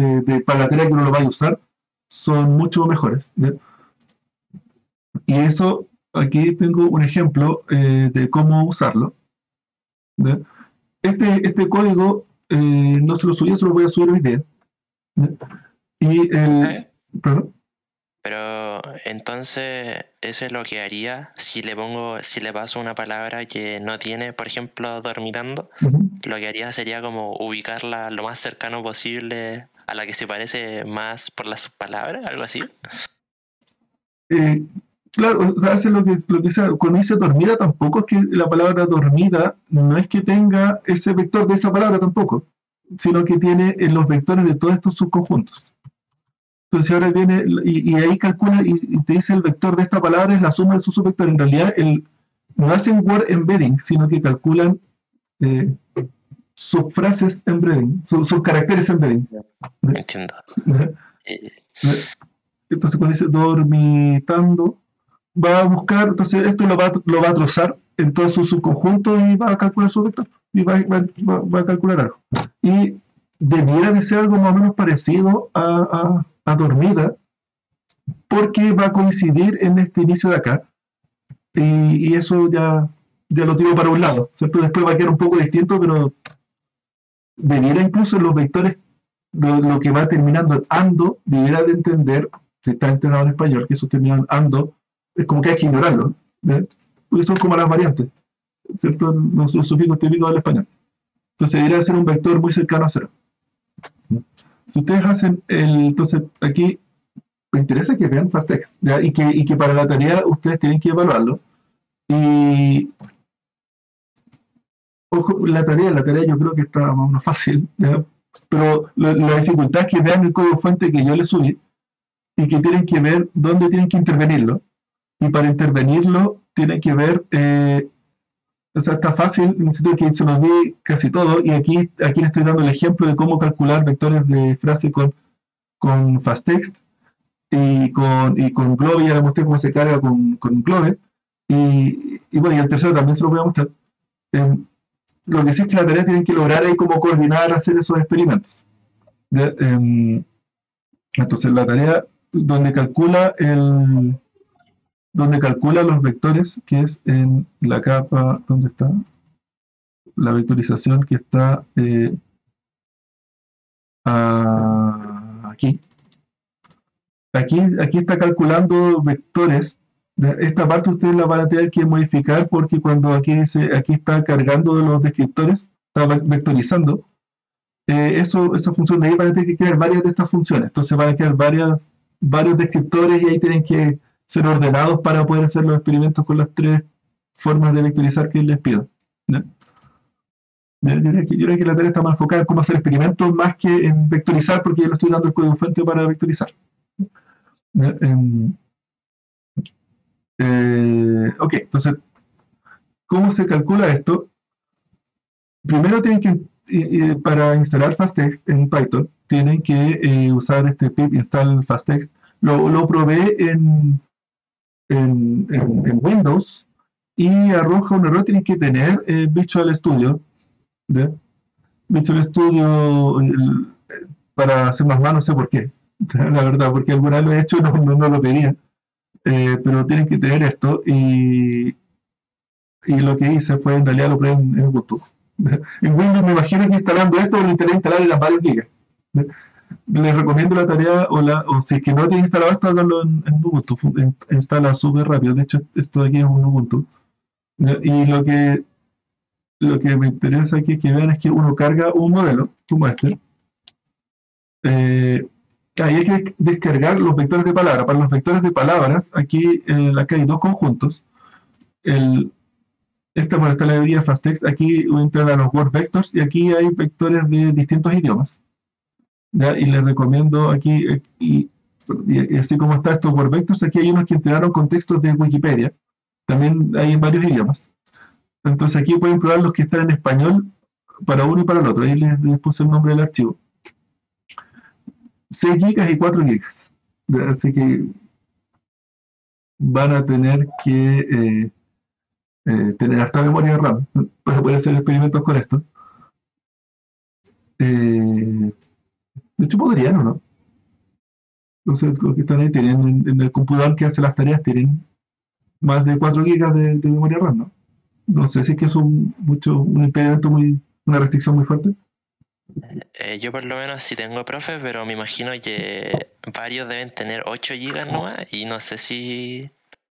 para la tarea que uno lo vaya a usar son mucho mejores. ¿Ya? Y eso, aquí tengo un ejemplo de cómo usarlo. ¿Ya? Este código no se lo subí, se lo voy a subir hoy día. ¿Ya? Y perdón. Pero entonces, eso es lo que haría si le paso una palabra que no tiene, por ejemplo, dormitando. Lo que haría sería como ubicarla lo más cercano posible a la que se parece más por las palabras, algo así. Claro, o sea, hace lo que dice, cuando dice dormida tampoco es que la palabra dormida no es que tenga ese vector de esa palabra tampoco, sino que tiene los vectores de todos estos subconjuntos. Entonces ahora viene y ahí calcula y te dice el vector de esta palabra es la suma de sus subvectores. En realidad no hacen word embedding, sino que calculan subfrases embedding, sus caracteres embedding. Entiendo. Entonces cuando dice dormitando, va a buscar, entonces esto lo va a trozar en todos sus subconjuntos y va a calcular su vector. Y va a calcular algo. Y debiera de ser algo más o menos parecido a dormida, porque va a coincidir en este inicio de acá. Y eso ya lo tiro para un lado, ¿cierto? Después va a quedar un poco distinto, pero debiera incluso en los vectores, lo que va terminando en ando, debiera de entender, si está entrenado en español, que eso termina en ando, es como que hay que ignorarlo, ¿eh? Porque son como las variantes, ¿cierto? Los sufijos típicos del español. Entonces debería ser un vector muy cercano a cero. Si ustedes hacen entonces aquí me interesa que vean FastText, ¿ya? Y que para la tarea ustedes tienen que evaluarlo. Y ojo, la tarea yo creo que está más o menos fácil, ¿ya? Pero la dificultad es que vean el código fuente que yo les subí y que tienen que ver dónde tienen que intervenirlo. Y para intervenirlo tienen que ver, o sea, está fácil, necesito que se los di casi todo, y aquí les estoy dando el ejemplo de cómo calcular vectores de frase con FastText y con Globe. Ya les mostré cómo se carga con Globe, y bueno, y el tercero también se lo voy a mostrar. Lo que sí es que la tarea tienen que lograr ahí cómo coordinar, hacer esos experimentos. Entonces la tarea donde calcula los vectores, que es en la capa, ¿dónde está? La vectorización que está aquí. Aquí está calculando vectores. Esta parte ustedes la van a tener que modificar porque cuando aquí está cargando los descriptores, está vectorizando. Esa función de ahí van a tener que crear varias de estas funciones. Entonces van a crear varios descriptores y ahí tienen que ser ordenados para poder hacer los experimentos con las tres formas de vectorizar que les pido. ¿No? Yo creo que la tarea está más enfocada en cómo hacer experimentos más que en vectorizar, porque yo le estoy dando el código fuente para vectorizar. Ok, entonces, ¿cómo se calcula esto? Primero tienen que, para instalar FastText en Python, tienen que usar este pip install FastText. Lo probé en Windows y arroja un error. Tienen que tener Visual Studio. ¿De? Visual Studio para C++, no sé por qué, la verdad, porque alguna vez lo he hecho y no lo quería. Pero tienen que tener esto, y lo que hice fue, en realidad lo probé en Ubuntu. En Windows me imagino que instalando esto lo intenté instalar en las varias gigas. Les recomiendo la tarea o si es que no tienen instalado esto, háganlo en Ubuntu. Instala súper rápido. De hecho, esto de aquí es un Ubuntu. Y lo que me interesa aquí que vean es que uno carga un modelo como este. Ahí hay que descargar los vectores de palabra. Para los vectores de palabras, aquí hay dos conjuntos. Por esta librería FastText, aquí entran a los Word Vectors y aquí hay vectores de distintos idiomas. ¿Ya? Y les recomiendo aquí, y así como está estos Word Vectors, aquí hay unos que integraron contextos de Wikipedia. También hay en varios idiomas. Entonces aquí pueden probar los que están en español para uno y para el otro. Ahí les puse el nombre del archivo. 6 gigas y 4 gigas. Así que van a tener que tener harta memoria de RAM para poder hacer experimentos con esto. De hecho, podrían o no. Entonces, los que están ahí tienen en el computador que hace las tareas, tienen más de 4 gigas de memoria RAM, ¿no? No sé si es que es un impedimento una restricción muy fuerte. Yo por lo menos sí tengo profe, pero me imagino que varios deben tener 8 gigas nomás y no sé si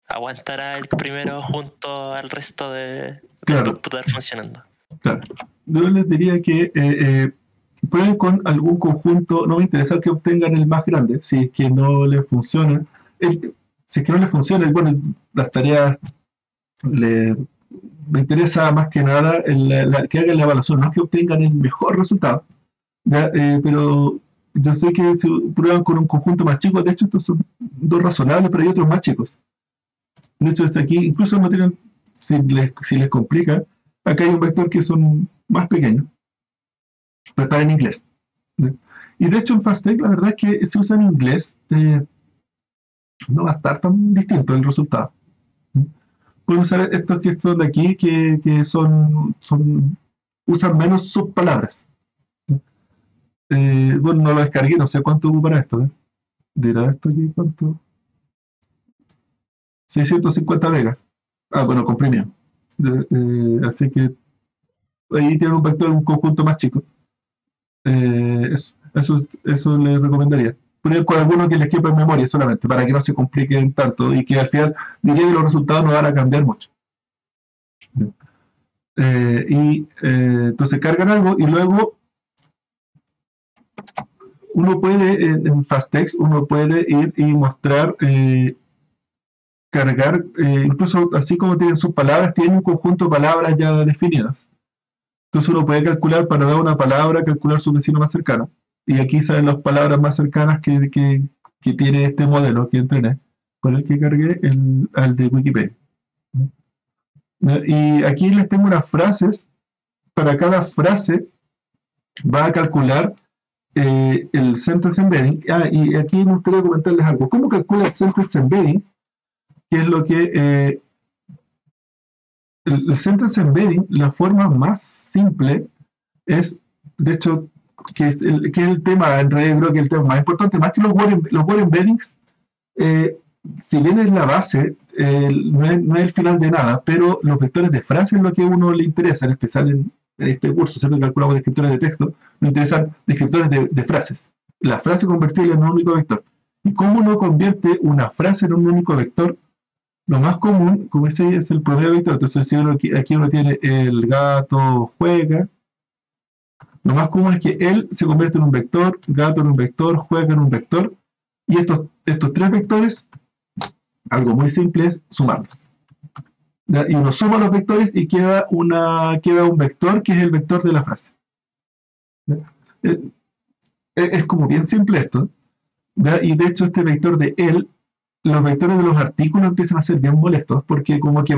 aguantará el primero junto al resto del computador funcionando. Claro. Yo les diría que prueben con algún conjunto. No me interesa que obtengan el más grande, si es que no les funciona. Si es que no les funciona, bueno, las tareas me interesa más que nada que hagan la evaluación, no que obtengan el mejor resultado. Pero yo sé que si prueban con un conjunto más chico, de hecho estos son dos razonables, pero hay otros más chicos. De hecho, aquí incluso no tienen, si les complica, acá hay un vector que son más pequeños, pero están en inglés. Y de hecho en FastText la verdad es que si usan inglés, no va a estar tan distinto el resultado. Pueden usar estos que son de aquí, que usan menos subpalabras. Bueno, no lo descargué, no sé cuánto ocupará esto. Dirá esto aquí, ¿cuánto? 650 megas. Ah, bueno, comprimido. Así que ahí tienen un vector, un conjunto más chico. Eso les recomendaría. Poner con alguno que les quepa en memoria solamente, para que no se compliquen tanto y que al final diría que los resultados no van a cambiar mucho. Entonces cargan algo y luego uno puede, en FastText, uno puede ir y mostrar, cargar, incluso así como tienen sus palabras, tienen un conjunto de palabras ya definidas. Entonces uno puede calcular para dar una palabra, calcular su vecino más cercano. Y aquí salen las palabras más cercanas que tiene este modelo que entrené, con el que cargué al de Wikipedia. Y aquí les tengo unas frases. Para cada frase va a calcular el sentence embedding. Y aquí me gustaría comentarles algo. ¿Cómo calcula el sentence embedding? Que es lo que el sentence embedding, la forma más simple es, de hecho, que es el tema, en realidad creo que el tema más importante, más que los word embeddings, si bien es la base, no es el final de nada, pero los vectores de frase es lo que a uno le interesa, en especial en este curso, siempre calculamos descriptores de texto, me interesan descriptores de frases. La frase convertirla en un único vector. ¿Y cómo uno convierte una frase en un único vector? Lo más común, como ese es el promedio vector, entonces si aquí uno tiene el gato juega, lo más común es que él se convierte en un vector, gato en un vector, juega en un vector, y estos tres vectores, algo muy simple es sumarlos. Y uno suma los vectores y queda un vector que es el vector de la frase. Es como bien simple esto. Y de hecho este vector de él, los vectores de los artículos empiezan a ser bien molestos porque como que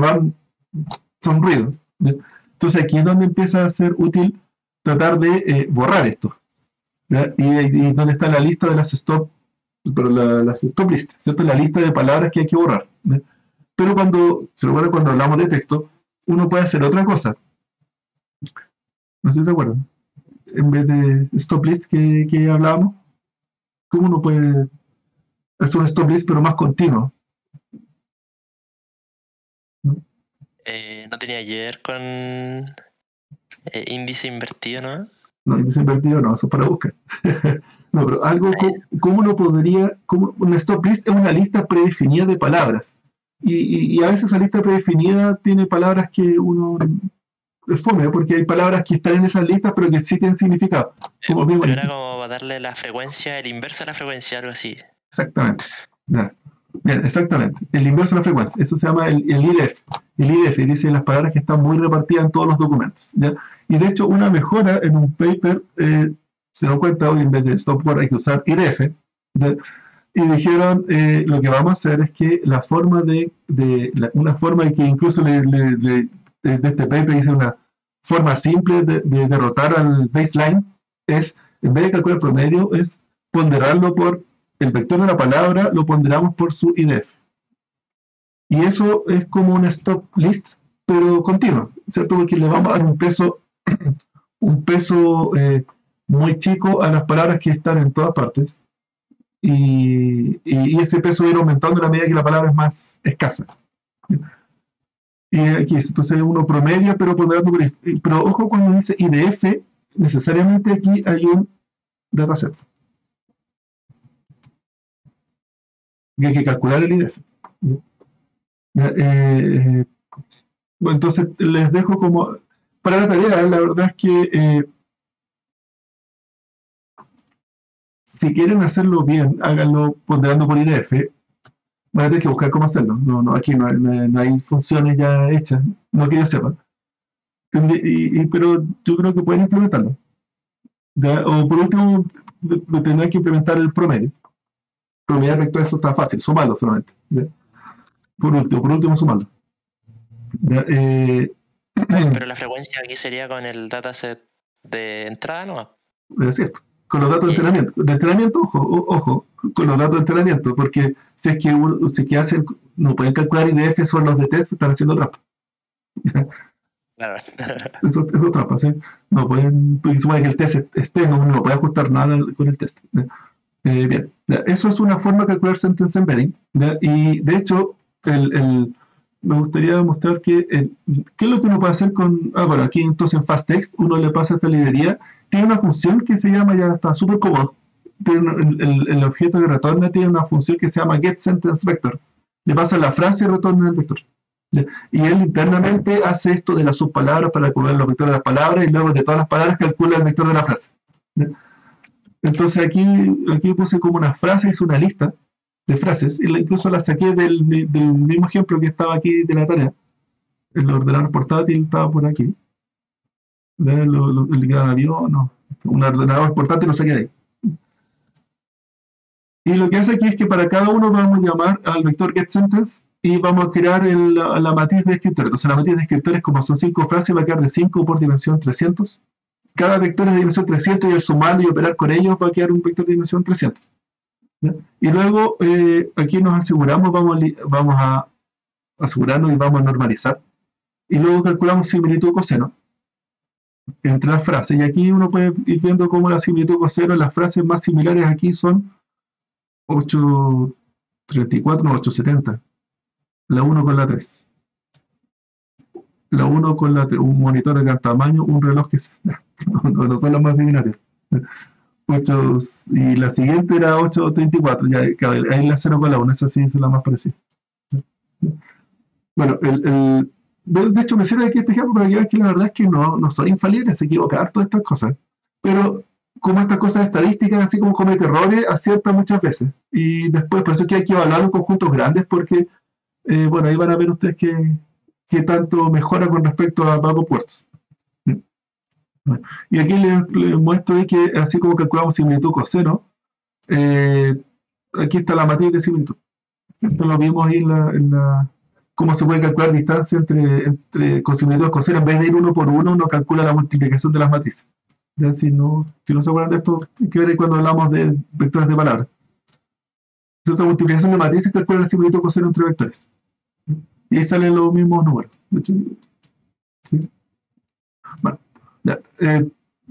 son ruidos. Entonces aquí es donde empieza a ser útil tratar de borrar esto. Y donde está la lista de las stop list, ¿cierto? La lista de palabras que hay que borrar. Pero cuando hablamos de texto, uno puede hacer otra cosa. No sé si se acuerdan. En vez de stop list que hablábamos, ¿cómo uno puede hacer un stop list pero más continuo? No tenía que ver con índice invertido, ¿no? No, índice invertido no, eso es para buscar. No, pero algo, ¿cómo uno podría, una stop list es una lista predefinida de palabras? Y a veces esa lista predefinida tiene palabras que uno es fome, porque hay palabras que están en esas listas, pero que sí tienen significado. Como pero era como darle la frecuencia, el inverso a la frecuencia, algo así. Exactamente. Ya. Bien, exactamente. El inverso de la frecuencia. Eso se llama el IDF. El IDF dice las palabras que están muy repartidas en todos los documentos. ¿Ya? Y de hecho, una mejora en un paper, se dan cuenta hoy en vez de stopword hay que usar IDF. ¿Ya? Y dijeron, lo que vamos a hacer es que la forma una forma que incluso de este paper dice una forma simple de derrotar al baseline es, en vez de calcular el promedio, es ponderarlo por el vector de la palabra, lo ponderamos por su IDF. Y eso es como una stop list, pero continua, ¿cierto? Porque le vamos a dar un peso muy chico a las palabras que están en todas partes. Y ese peso va a ir aumentando a la medida que la palabra es más escasa. Y aquí es, entonces uno promedia, pero ponderando por esto. Pero ojo, cuando dice IDF, necesariamente aquí hay un dataset. Y hay que calcular el IDF. Bueno, entonces les dejo como para la tarea. La verdad es que si quieren hacerlo bien, háganlo ponderando por IDF. Van a tener que buscar cómo hacerlo. No, aquí no hay funciones ya hechas, no que yo sepa. Pero yo creo que pueden implementarlo. O por último, tendrán que implementar el promedio. Promediar recto, eso está fácil, sumarlo solamente. ¿Ya? Por último, sumarlo. Pero la frecuencia aquí sería con el dataset de entrada, ¿no? Es cierto. Con los datos de entrenamiento, ojo, con los datos de entrenamiento, porque si es que hacen, no pueden calcular IDF, son los de test, están haciendo trampa. Claro. Eso es trampa, ¿sí? No pueden, porque supone que el test esté, no puede ajustar nada con el test. Bien, eso es una forma de calcular sentence embedding, y de hecho, me gustaría mostrar qué es lo que uno puede hacer con, bueno, aquí entonces en FastText, uno le pasa a esta librería, tiene una función que se llama, ya está súper cómodo, el objeto que retorna tiene una función que se llama getSentenceVector, le pasa la frase y retorna el vector. Y él internamente hace esto de las subpalabras para calcular los vectores de las palabras y luego de todas las palabras calcula el vector de la frase. Entonces aquí puse como una frase, hice una lista de frases, y incluso la saqué del mismo ejemplo que estaba aquí de la tarea. El ordenador portátil estaba por aquí. El gran avión, no. Un ordenador portátil lo saqué de ahí. Y lo que hace aquí es que para cada uno vamos a llamar al vector getSentence y vamos a crear la matriz de descriptores. Entonces la matriz de descriptores, como son 5 frases, va a quedar de 5 por dimensión 300. Cada vector es de dimensión 300 y al sumarlo y operar con ellos va a quedar un vector de dimensión 300. ¿Ya? Y luego aquí nos aseguramos, vamos a asegurarnos y vamos a normalizar. Y luego calculamos similitud coseno entre las frases. Y aquí uno puede ir viendo cómo la similitud coseno, las frases más similares aquí son 834, no, 870. La 1 con la 3. La 1 con la 3. Un monitor de gran tamaño, un reloj que no son las más similares. 8, y la siguiente era 834. Ya, ahí la 0 con la 1, esa sí es la más parecida. Bueno, de hecho me sirve aquí este ejemplo para que vean que la verdad es que no son infalibles, se equivocan todas estas cosas. Pero como estas cosas estadísticas, así como comete errores, acierta muchas veces. Y después, por eso es que hay que evaluar en conjuntos grandes, porque, bueno, ahí van a ver ustedes qué tanto mejora con respecto a backup words. Y aquí les muestro que, así como calculamos similitud coseno, aquí está la matriz de similitud. Esto lo vimos ahí en la cómo se puede calcular distancia con similitud coseno. En vez de ir uno por uno, uno calcula la multiplicación de las matrices. Ya, si no se acuerdan de esto, hay que ver cuando hablamos de vectores de palabras. Otra multiplicación de matrices calcula la similitud coseno entre vectores. Y ahí salen los mismos números. De hecho, ¿sí? Bueno, ya,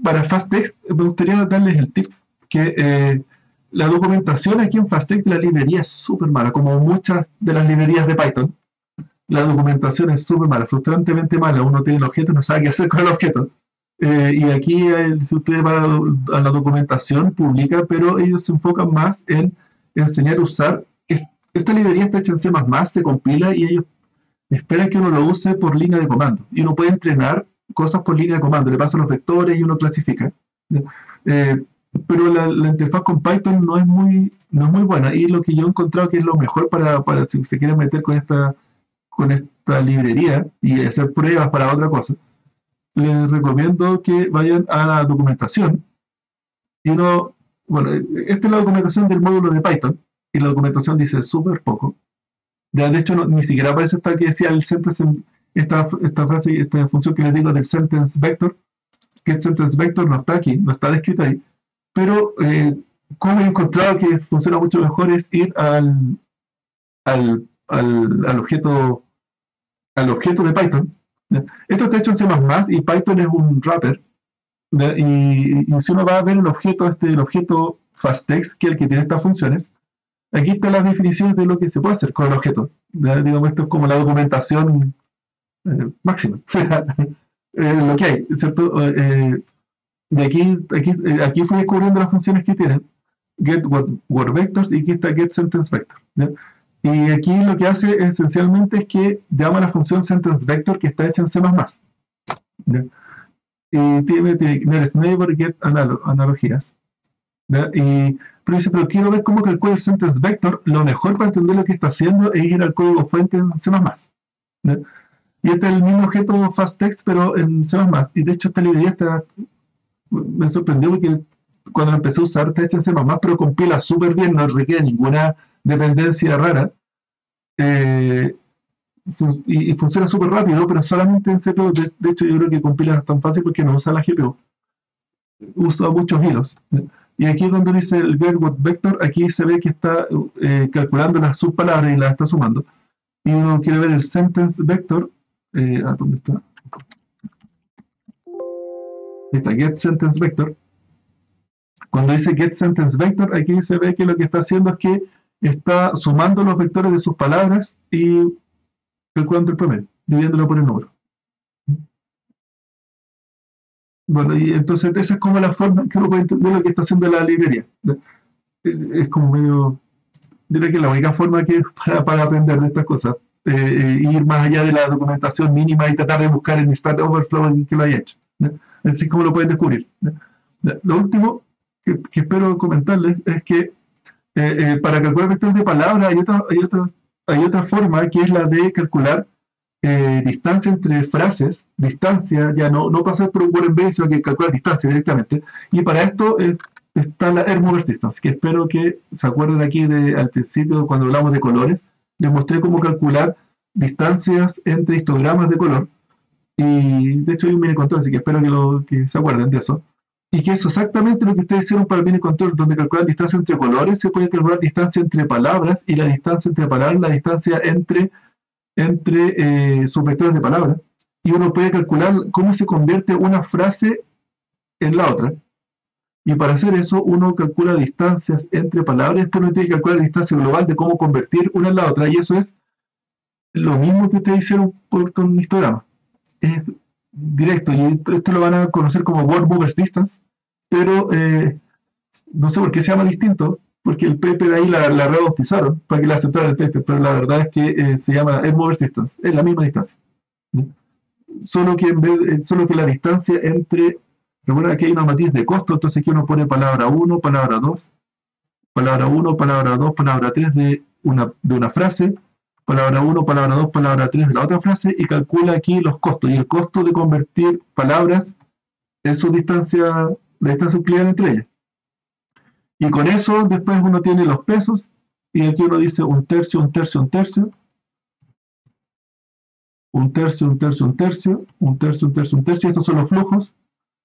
para FastText me gustaría darles el tip que la documentación aquí en FastText, la librería es súper mala, como muchas de las librerías de Python. La documentación es súper mala, frustrantemente mala. Uno tiene el objeto y no sabe qué hacer con el objeto. Y aquí, si ustedes van a la documentación, publica, pero ellos se enfocan más en enseñar a usar. Esta librería está hecha en C++, se compila y ellos esperan que uno lo use por línea de comando. Y uno puede entrenar cosas por línea de comando, le pasan los vectores y uno clasifica. Pero la interfaz con Python no es muy buena. Y lo que yo he encontrado que es lo mejor para si se quieren meter con esta librería y hacer pruebas para otra cosa, les recomiendo que vayan a la documentación. Y esta es la documentación del módulo de Python, y la documentación dice súper poco. De hecho, ni siquiera aparece esta que decía el sentence, esta frase, esta función que les digo del sentence vector. Get sentence vector no está aquí, no está descrito ahí. Pero, como he encontrado que funciona mucho mejor es ir al objeto de Python. Esto está hecho en C++ y Python es un wrapper. Y si uno va a ver el objeto fastText, que es el que tiene estas funciones, aquí están las definiciones de lo que se puede hacer con el objeto. Digamos, esto es como la documentación máxima. Lo que hay, ¿cierto? De aquí fui descubriendo las funciones que tienen. Get word vectors y aquí está get sentence vector. Y aquí lo que hace esencialmente es que llama la función sentence vector que está hecha en C++. Y tiene nearest neighbor, get analogías. Pero dice, pero quiero ver cómo calcula el sentence vector. Lo mejor para entender lo que está haciendo es ir al código fuente en C++. Y este es el mismo objeto fastText, pero en C++. Y de hecho esta librería me sorprendió porque cuando la empecé a usar está hecha en C++, pero compila súper bien, no requiere ninguna dependencia rara. Y funciona súper rápido, pero solamente en CPU. De hecho, yo creo que compila tan fácil porque no usa la GPU. Usa muchos hilos. Y aquí donde dice el get word vector, aquí se ve que está calculando las subpalabras y las está sumando. Y uno quiere ver el sentence vector. ¿Dónde está? Ahí está, get sentence vector. Cuando dice get sentence vector, aquí se ve que lo que está haciendo es que está sumando los vectores de sus palabras y calculando el promedio, dividiéndolo por el número. Bueno, y entonces esa es como la forma que uno puede entender lo que está haciendo la librería. Es como medio, diría que la única forma que para aprender de estas cosas, ir más allá de la documentación mínima y tratar de buscar en Stack Overflow que lo haya hecho. Así es como lo pueden descubrir. Lo último que espero comentarles es que para calcular vectores de palabra hay otra forma que es la de calcular distancia entre frases, distancia, ya no pasar por un word embedding, sino que calcular distancia directamente. Y para esto está la Air-Mover's Distance, que espero que se acuerden aquí al principio cuando hablamos de colores, les mostré cómo calcular distancias entre histogramas de color. Y de hecho hay un mini control, así que espero que se acuerden de eso. Y que eso es exactamente lo que ustedes hicieron para el mini control, donde calculan distancia entre colores, se puede calcular distancia entre palabras, y la distancia entre palabras, la distancia entre sus vectores de palabras. Y uno puede calcular cómo se convierte una frase en la otra. Y para hacer eso, uno calcula distancias entre palabras, y después uno tiene que calcular la distancia global de cómo convertir una en la otra. Y eso es lo mismo que ustedes hicieron con histograma. Es directo, y esto lo van a conocer como Word Movers Distance, pero no sé por qué se llama distinto, porque el paper ahí la rebautizaron para que la aceptaran el paper, pero la verdad es que se llama Air Movers Distance, es la misma distancia. Solo que la distancia entre, recuerda que hay una matriz de costo, entonces aquí uno pone palabra 1, palabra 2, palabra 1, palabra 2, palabra 3 de una frase, palabra 1, palabra 2, palabra 3 de la otra frase, y calcula aquí los costos. Y el costo de convertir palabras es la distancia euclidiana entre ellas. Y con eso después uno tiene los pesos, y aquí uno dice un tercio, un tercio, un tercio, un tercio, un tercio, un tercio, un tercio, un tercio, un tercio, y estos son los flujos.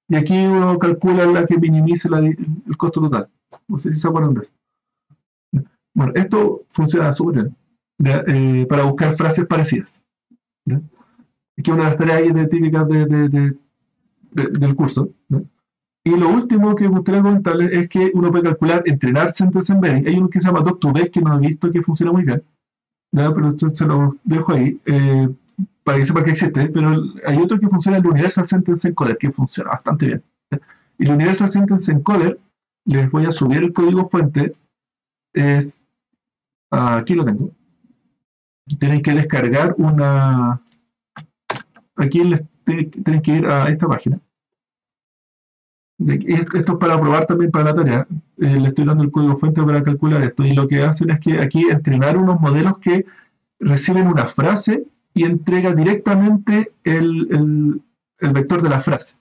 Y aquí uno calcula la que minimice el costo total. No sé si se acuerdan de eso. Bueno, esto funciona súper bien. Para buscar frases parecidas. ¿Ya? Que es una de las tareas típicas del curso. ¿Ya? Y lo último que me gustaría comentarles es que uno puede calcular, entrenar sentence embedding. Hay uno que se llama Doc2Vec, que no he visto que funciona muy bien. ¿Ya? Pero esto se lo dejo ahí. para que sepa que existe, pero hay otro que funciona, el Universal Sentence Encoder, que funciona bastante bien. Y el Universal Sentence Encoder, les voy a subir el código fuente, es, aquí lo tengo. Tienen que descargar una, aquí tienen que ir a esta página. Esto es para probar también para la tarea. Le estoy dando el código fuente para calcular esto, y lo que hacen es que aquí entrenar unos modelos que reciben una frase y entrega directamente el vector de la frase.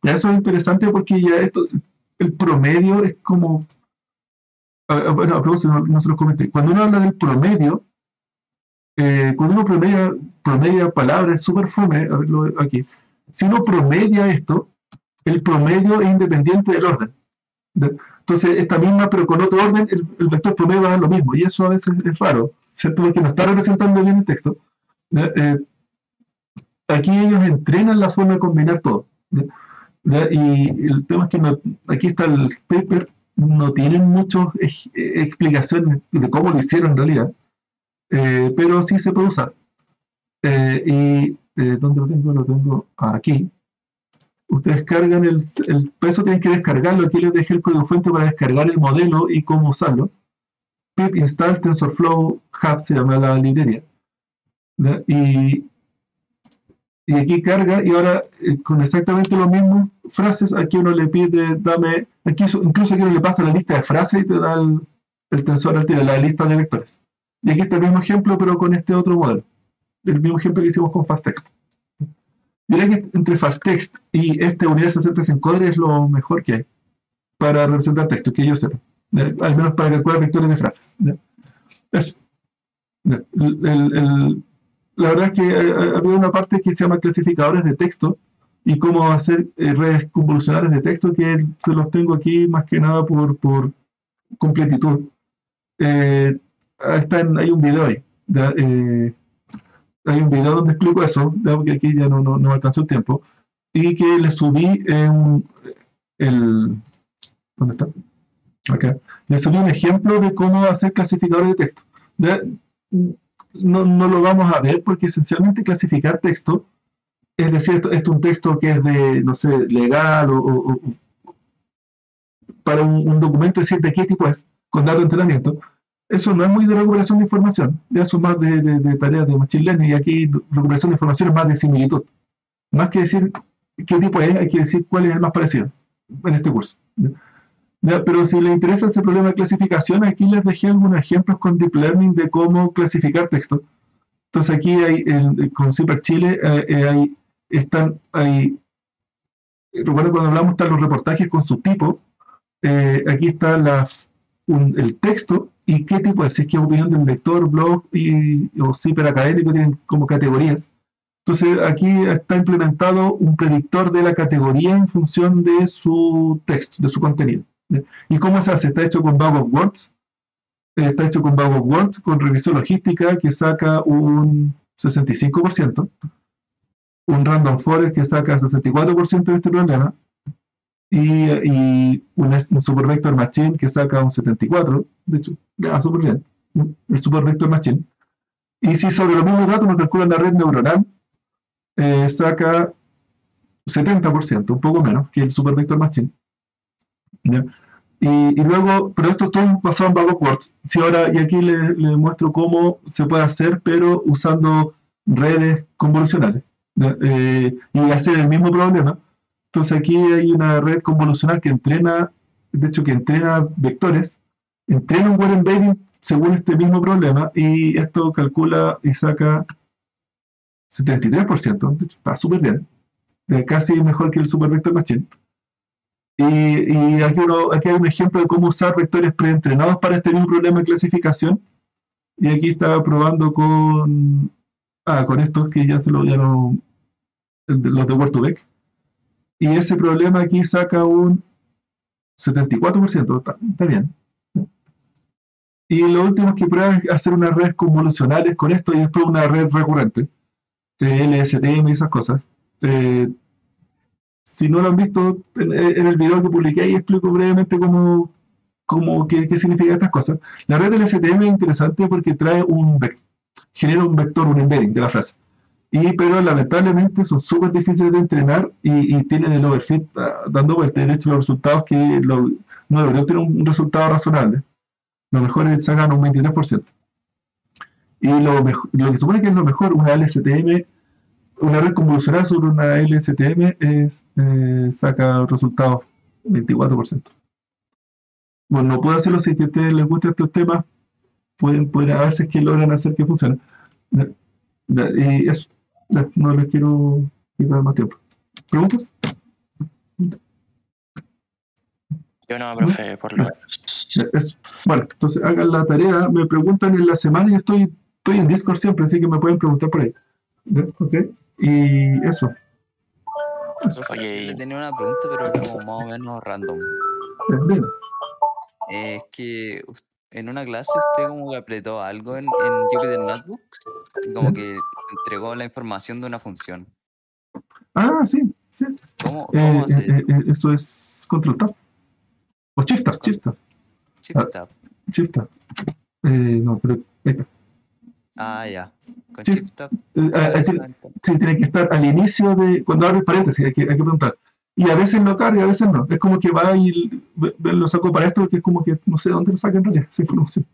Ya eso es interesante porque ya esto, el promedio es como, bueno, a propósito, no se los comenté, cuando uno habla del promedio, cuando uno promedia palabras, es súper fome, a verlo aquí, si uno promedia esto, el promedio es independiente del orden. Entonces, esta misma, pero con otro orden, el vector promedio va a dar lo mismo, y eso a veces es raro, ¿cierto? Porque no está representando bien el texto. Aquí ellos entrenan la forma de combinar todo. Y el tema es que aquí está el paper, no tienen muchas explicaciones de cómo lo hicieron en realidad, pero sí se puede usar. ¿Dónde lo tengo? Lo tengo aquí. Ustedes cargan el peso, tienen que descargarlo. Aquí les dejé el código fuente para descargar el modelo y cómo usarlo. Pip install TensorFlow Hub se llama la librería. Y aquí carga, y ahora con exactamente las mismas frases, aquí uno le pide, incluso aquí uno le pasa la lista de frases y te da el tensor al tiro, la lista de vectores. Y aquí está el mismo ejemplo, pero con este otro modelo. El mismo ejemplo que hicimos con FastText. Mirá que entre FastText y este Universal Sentence Encoder es lo mejor que hay para representar texto, que yo sepa. Al menos para calcular vectores de frases. Eso. La verdad es que había una parte que se llama clasificadores de texto y cómo hacer redes convolucionales de texto, que se los tengo aquí más que nada por completitud. Hay un video ahí. Hay un video donde explico eso, porque aquí ya no alcanzó el tiempo, y que le subí ¿dónde está? Acá. Le subí un ejemplo de cómo hacer clasificadores de texto. No lo vamos a ver porque esencialmente clasificar texto, es decir, esto es un texto que es de, no sé, legal o para un documento, decir de qué tipo es, con datos de entrenamiento. Eso no es muy de recuperación de información, ya son más de tareas de machine learning, y aquí recuperación de información es más de similitud. Más que decir qué tipo es, hay que decir cuál es el más parecido en este curso. Pero si les interesa ese problema de clasificación, aquí les dejé algunos ejemplos con Deep Learning de cómo clasificar texto. Entonces aquí con CIPER Chile recuerdo cuando hablamos, están los reportajes con subtipos. Aquí está el texto y qué tipo es, si es que es opinión del lector, blog o CIPER académico, tienen como categorías. Entonces aquí está implementado un predictor de la categoría en función de su texto, de su contenido. ¿Y cómo se hace? Está hecho con Bag of Words. Con revisión logística que saca un 65%, un Random Forest que saca 64% de este problema, y un Super Vector Machine que saca un 74%, de hecho, ya súper bien, el Super Vector Machine. Y si sobre los mismos datos nos calculan la red neuronal, saca 70%, un poco menos que el Super Vector Machine. ¿Ya? Y luego, pero esto todo basado en Bag of Words. Y aquí les muestro cómo se puede hacer, pero usando redes convolucionales. Y hacer el mismo problema. Entonces aquí hay una red convolucional que entrena vectores, entrena un word embedding según este mismo problema, y esto calcula y saca 73%. De hecho, está súper bien. Casi mejor que el Super Vector Machine. Y aquí hay un ejemplo de cómo usar vectores preentrenados para este mismo problema de clasificación. Y aquí estaba probando con estos que los de Word2Vec. Y ese problema aquí saca un 74%, está bien. Y lo último que prueba es hacer unas redes convolucionales con esto y después una red recurrente, LSTM y esas cosas. Si no lo han visto, en el video que publiqué ahí explico brevemente qué significan estas cosas. La red del STM es interesante porque genera un vector, un embedding de la frase. Pero lamentablemente son súper difíciles de entrenar y tienen el overfit dando vueltas. De hecho, los resultados no logré obtener un resultado razonable. Lo mejor es sacan un 23%. Y lo que supone que es lo mejor, una LSTM, una red convolucional sobre una LSTM saca resultados 24%. Bueno, no puedo hacerlo si es que a ustedes les gustan estos temas, pueden a ver si es que logran hacer que funcione. Y eso, no les quiero quitar más tiempo. ¿Preguntas? Yo no, profe, por lo menos. Eso. Bueno, entonces hagan la tarea, me preguntan en la semana, yo estoy en Discord siempre, así que me pueden preguntar por ahí. ¿Ok? Y eso. Oye, le tenía una pregunta, pero era como más o menos random. Bien. Es que en una clase usted como que apretó algo en Jupyter Notebooks y como que entregó la información de una función. Ah, sí. ¿Cómo hace? Eso es Control Tab. O Shift Tab. Shift Tab. No, pero ahí está. Ah, ya. Con Sí. Shift Tab. Sí, tiene que estar al inicio de. Cuando abre el paréntesis, hay que preguntar. Y a veces lo carga, a veces no. Es como que va y lo saco para esto, porque es como que no sé dónde lo saca en realidad esa información.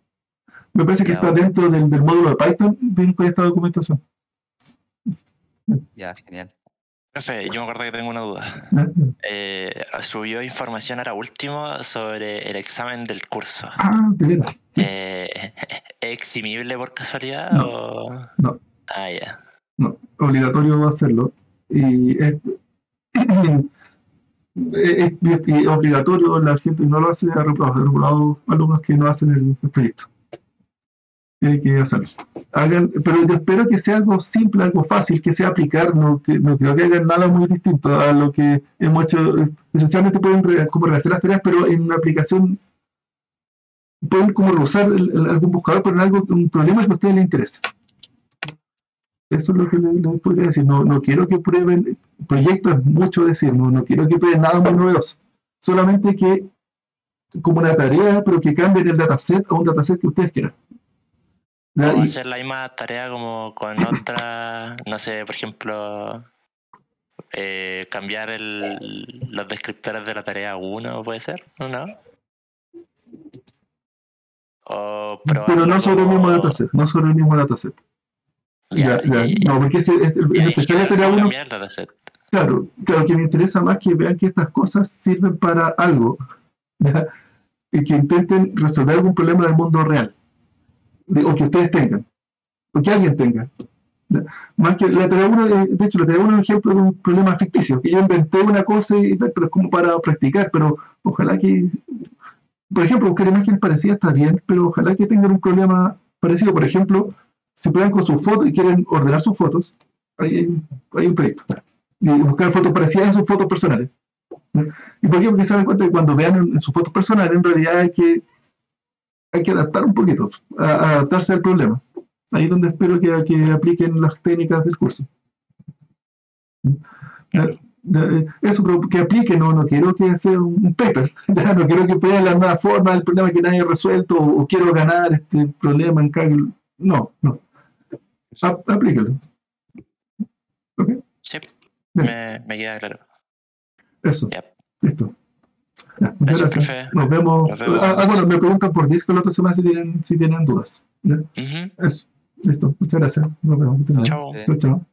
Me parece que está dentro del módulo de Python, viene con esta documentación. Ya, genial. Profe, yo me acuerdo que tengo una duda. Subió información ahora último sobre el examen del curso. Ah, de veras. ¿Es eximible por casualidad? No. Ah, ya. No, obligatorio hacerlo. Y es obligatorio, la gente que no lo hace ha reprobado alumnos que no hacen el proyecto. Tienen que hacerlo. Pero yo espero que sea algo simple, algo fácil, que sea aplicar, no creo que hagan nada muy distinto a lo que hemos hecho. Esencialmente pueden como rehacer las tareas, pero en una aplicación pueden como usar algún buscador, pero en un problema que a ustedes les interese. Eso es lo que les podría decir. No quiero que prueben, proyecto es mucho decir, no quiero que prueben nada muy novedoso. Solamente que, como una tarea, pero que cambien el dataset a un dataset que ustedes quieran. ¿Puedo hacer la misma tarea como con otra, no sé, por ejemplo, cambiar los descriptores de la tarea 1, puede ser? ¿No? Pero no sobre el mismo dataset. Ya. No, porque es el especial de tarea 1. Claro, que me interesa más que vean que estas cosas sirven para algo, ¿ya? Y que intenten resolver algún problema del mundo real, o que ustedes tengan, o que alguien tenga. ¿Ya? Más que la tarea 1, de hecho, la tarea 1 es un ejemplo de un problema ficticio, que yo inventé una cosa, pero es como para practicar, pero ojalá que, por ejemplo, buscar imagen parecida está bien, pero ojalá que tengan un problema parecido. Por ejemplo, si prueban con sus fotos y quieren ordenar sus fotos, hay un proyecto. Y buscar fotos parecidas en sus fotos personales. ¿Y por qué? Porque se dan cuenta que cuando vean en sus fotos personales, en realidad hay que adaptar un poquito, a adaptarse al problema. Ahí es donde espero que apliquen las técnicas del curso. Eso, pero que apliquen, no quiero que sea un paper, no quiero que prueben la nueva forma del problema que nadie ha resuelto, o quiero ganar este problema en Kaggle. No. Aplíquenlo. ¿Ok? Sí. Me queda claro. Eso. Yep. Listo. Ya, muchas gracias. Profe. Nos vemos. Bueno, me preguntan por Discord la otra semana si tienen dudas. ¿Ya? Eso. Listo. Muchas gracias. Nos vemos. Chao. Chao.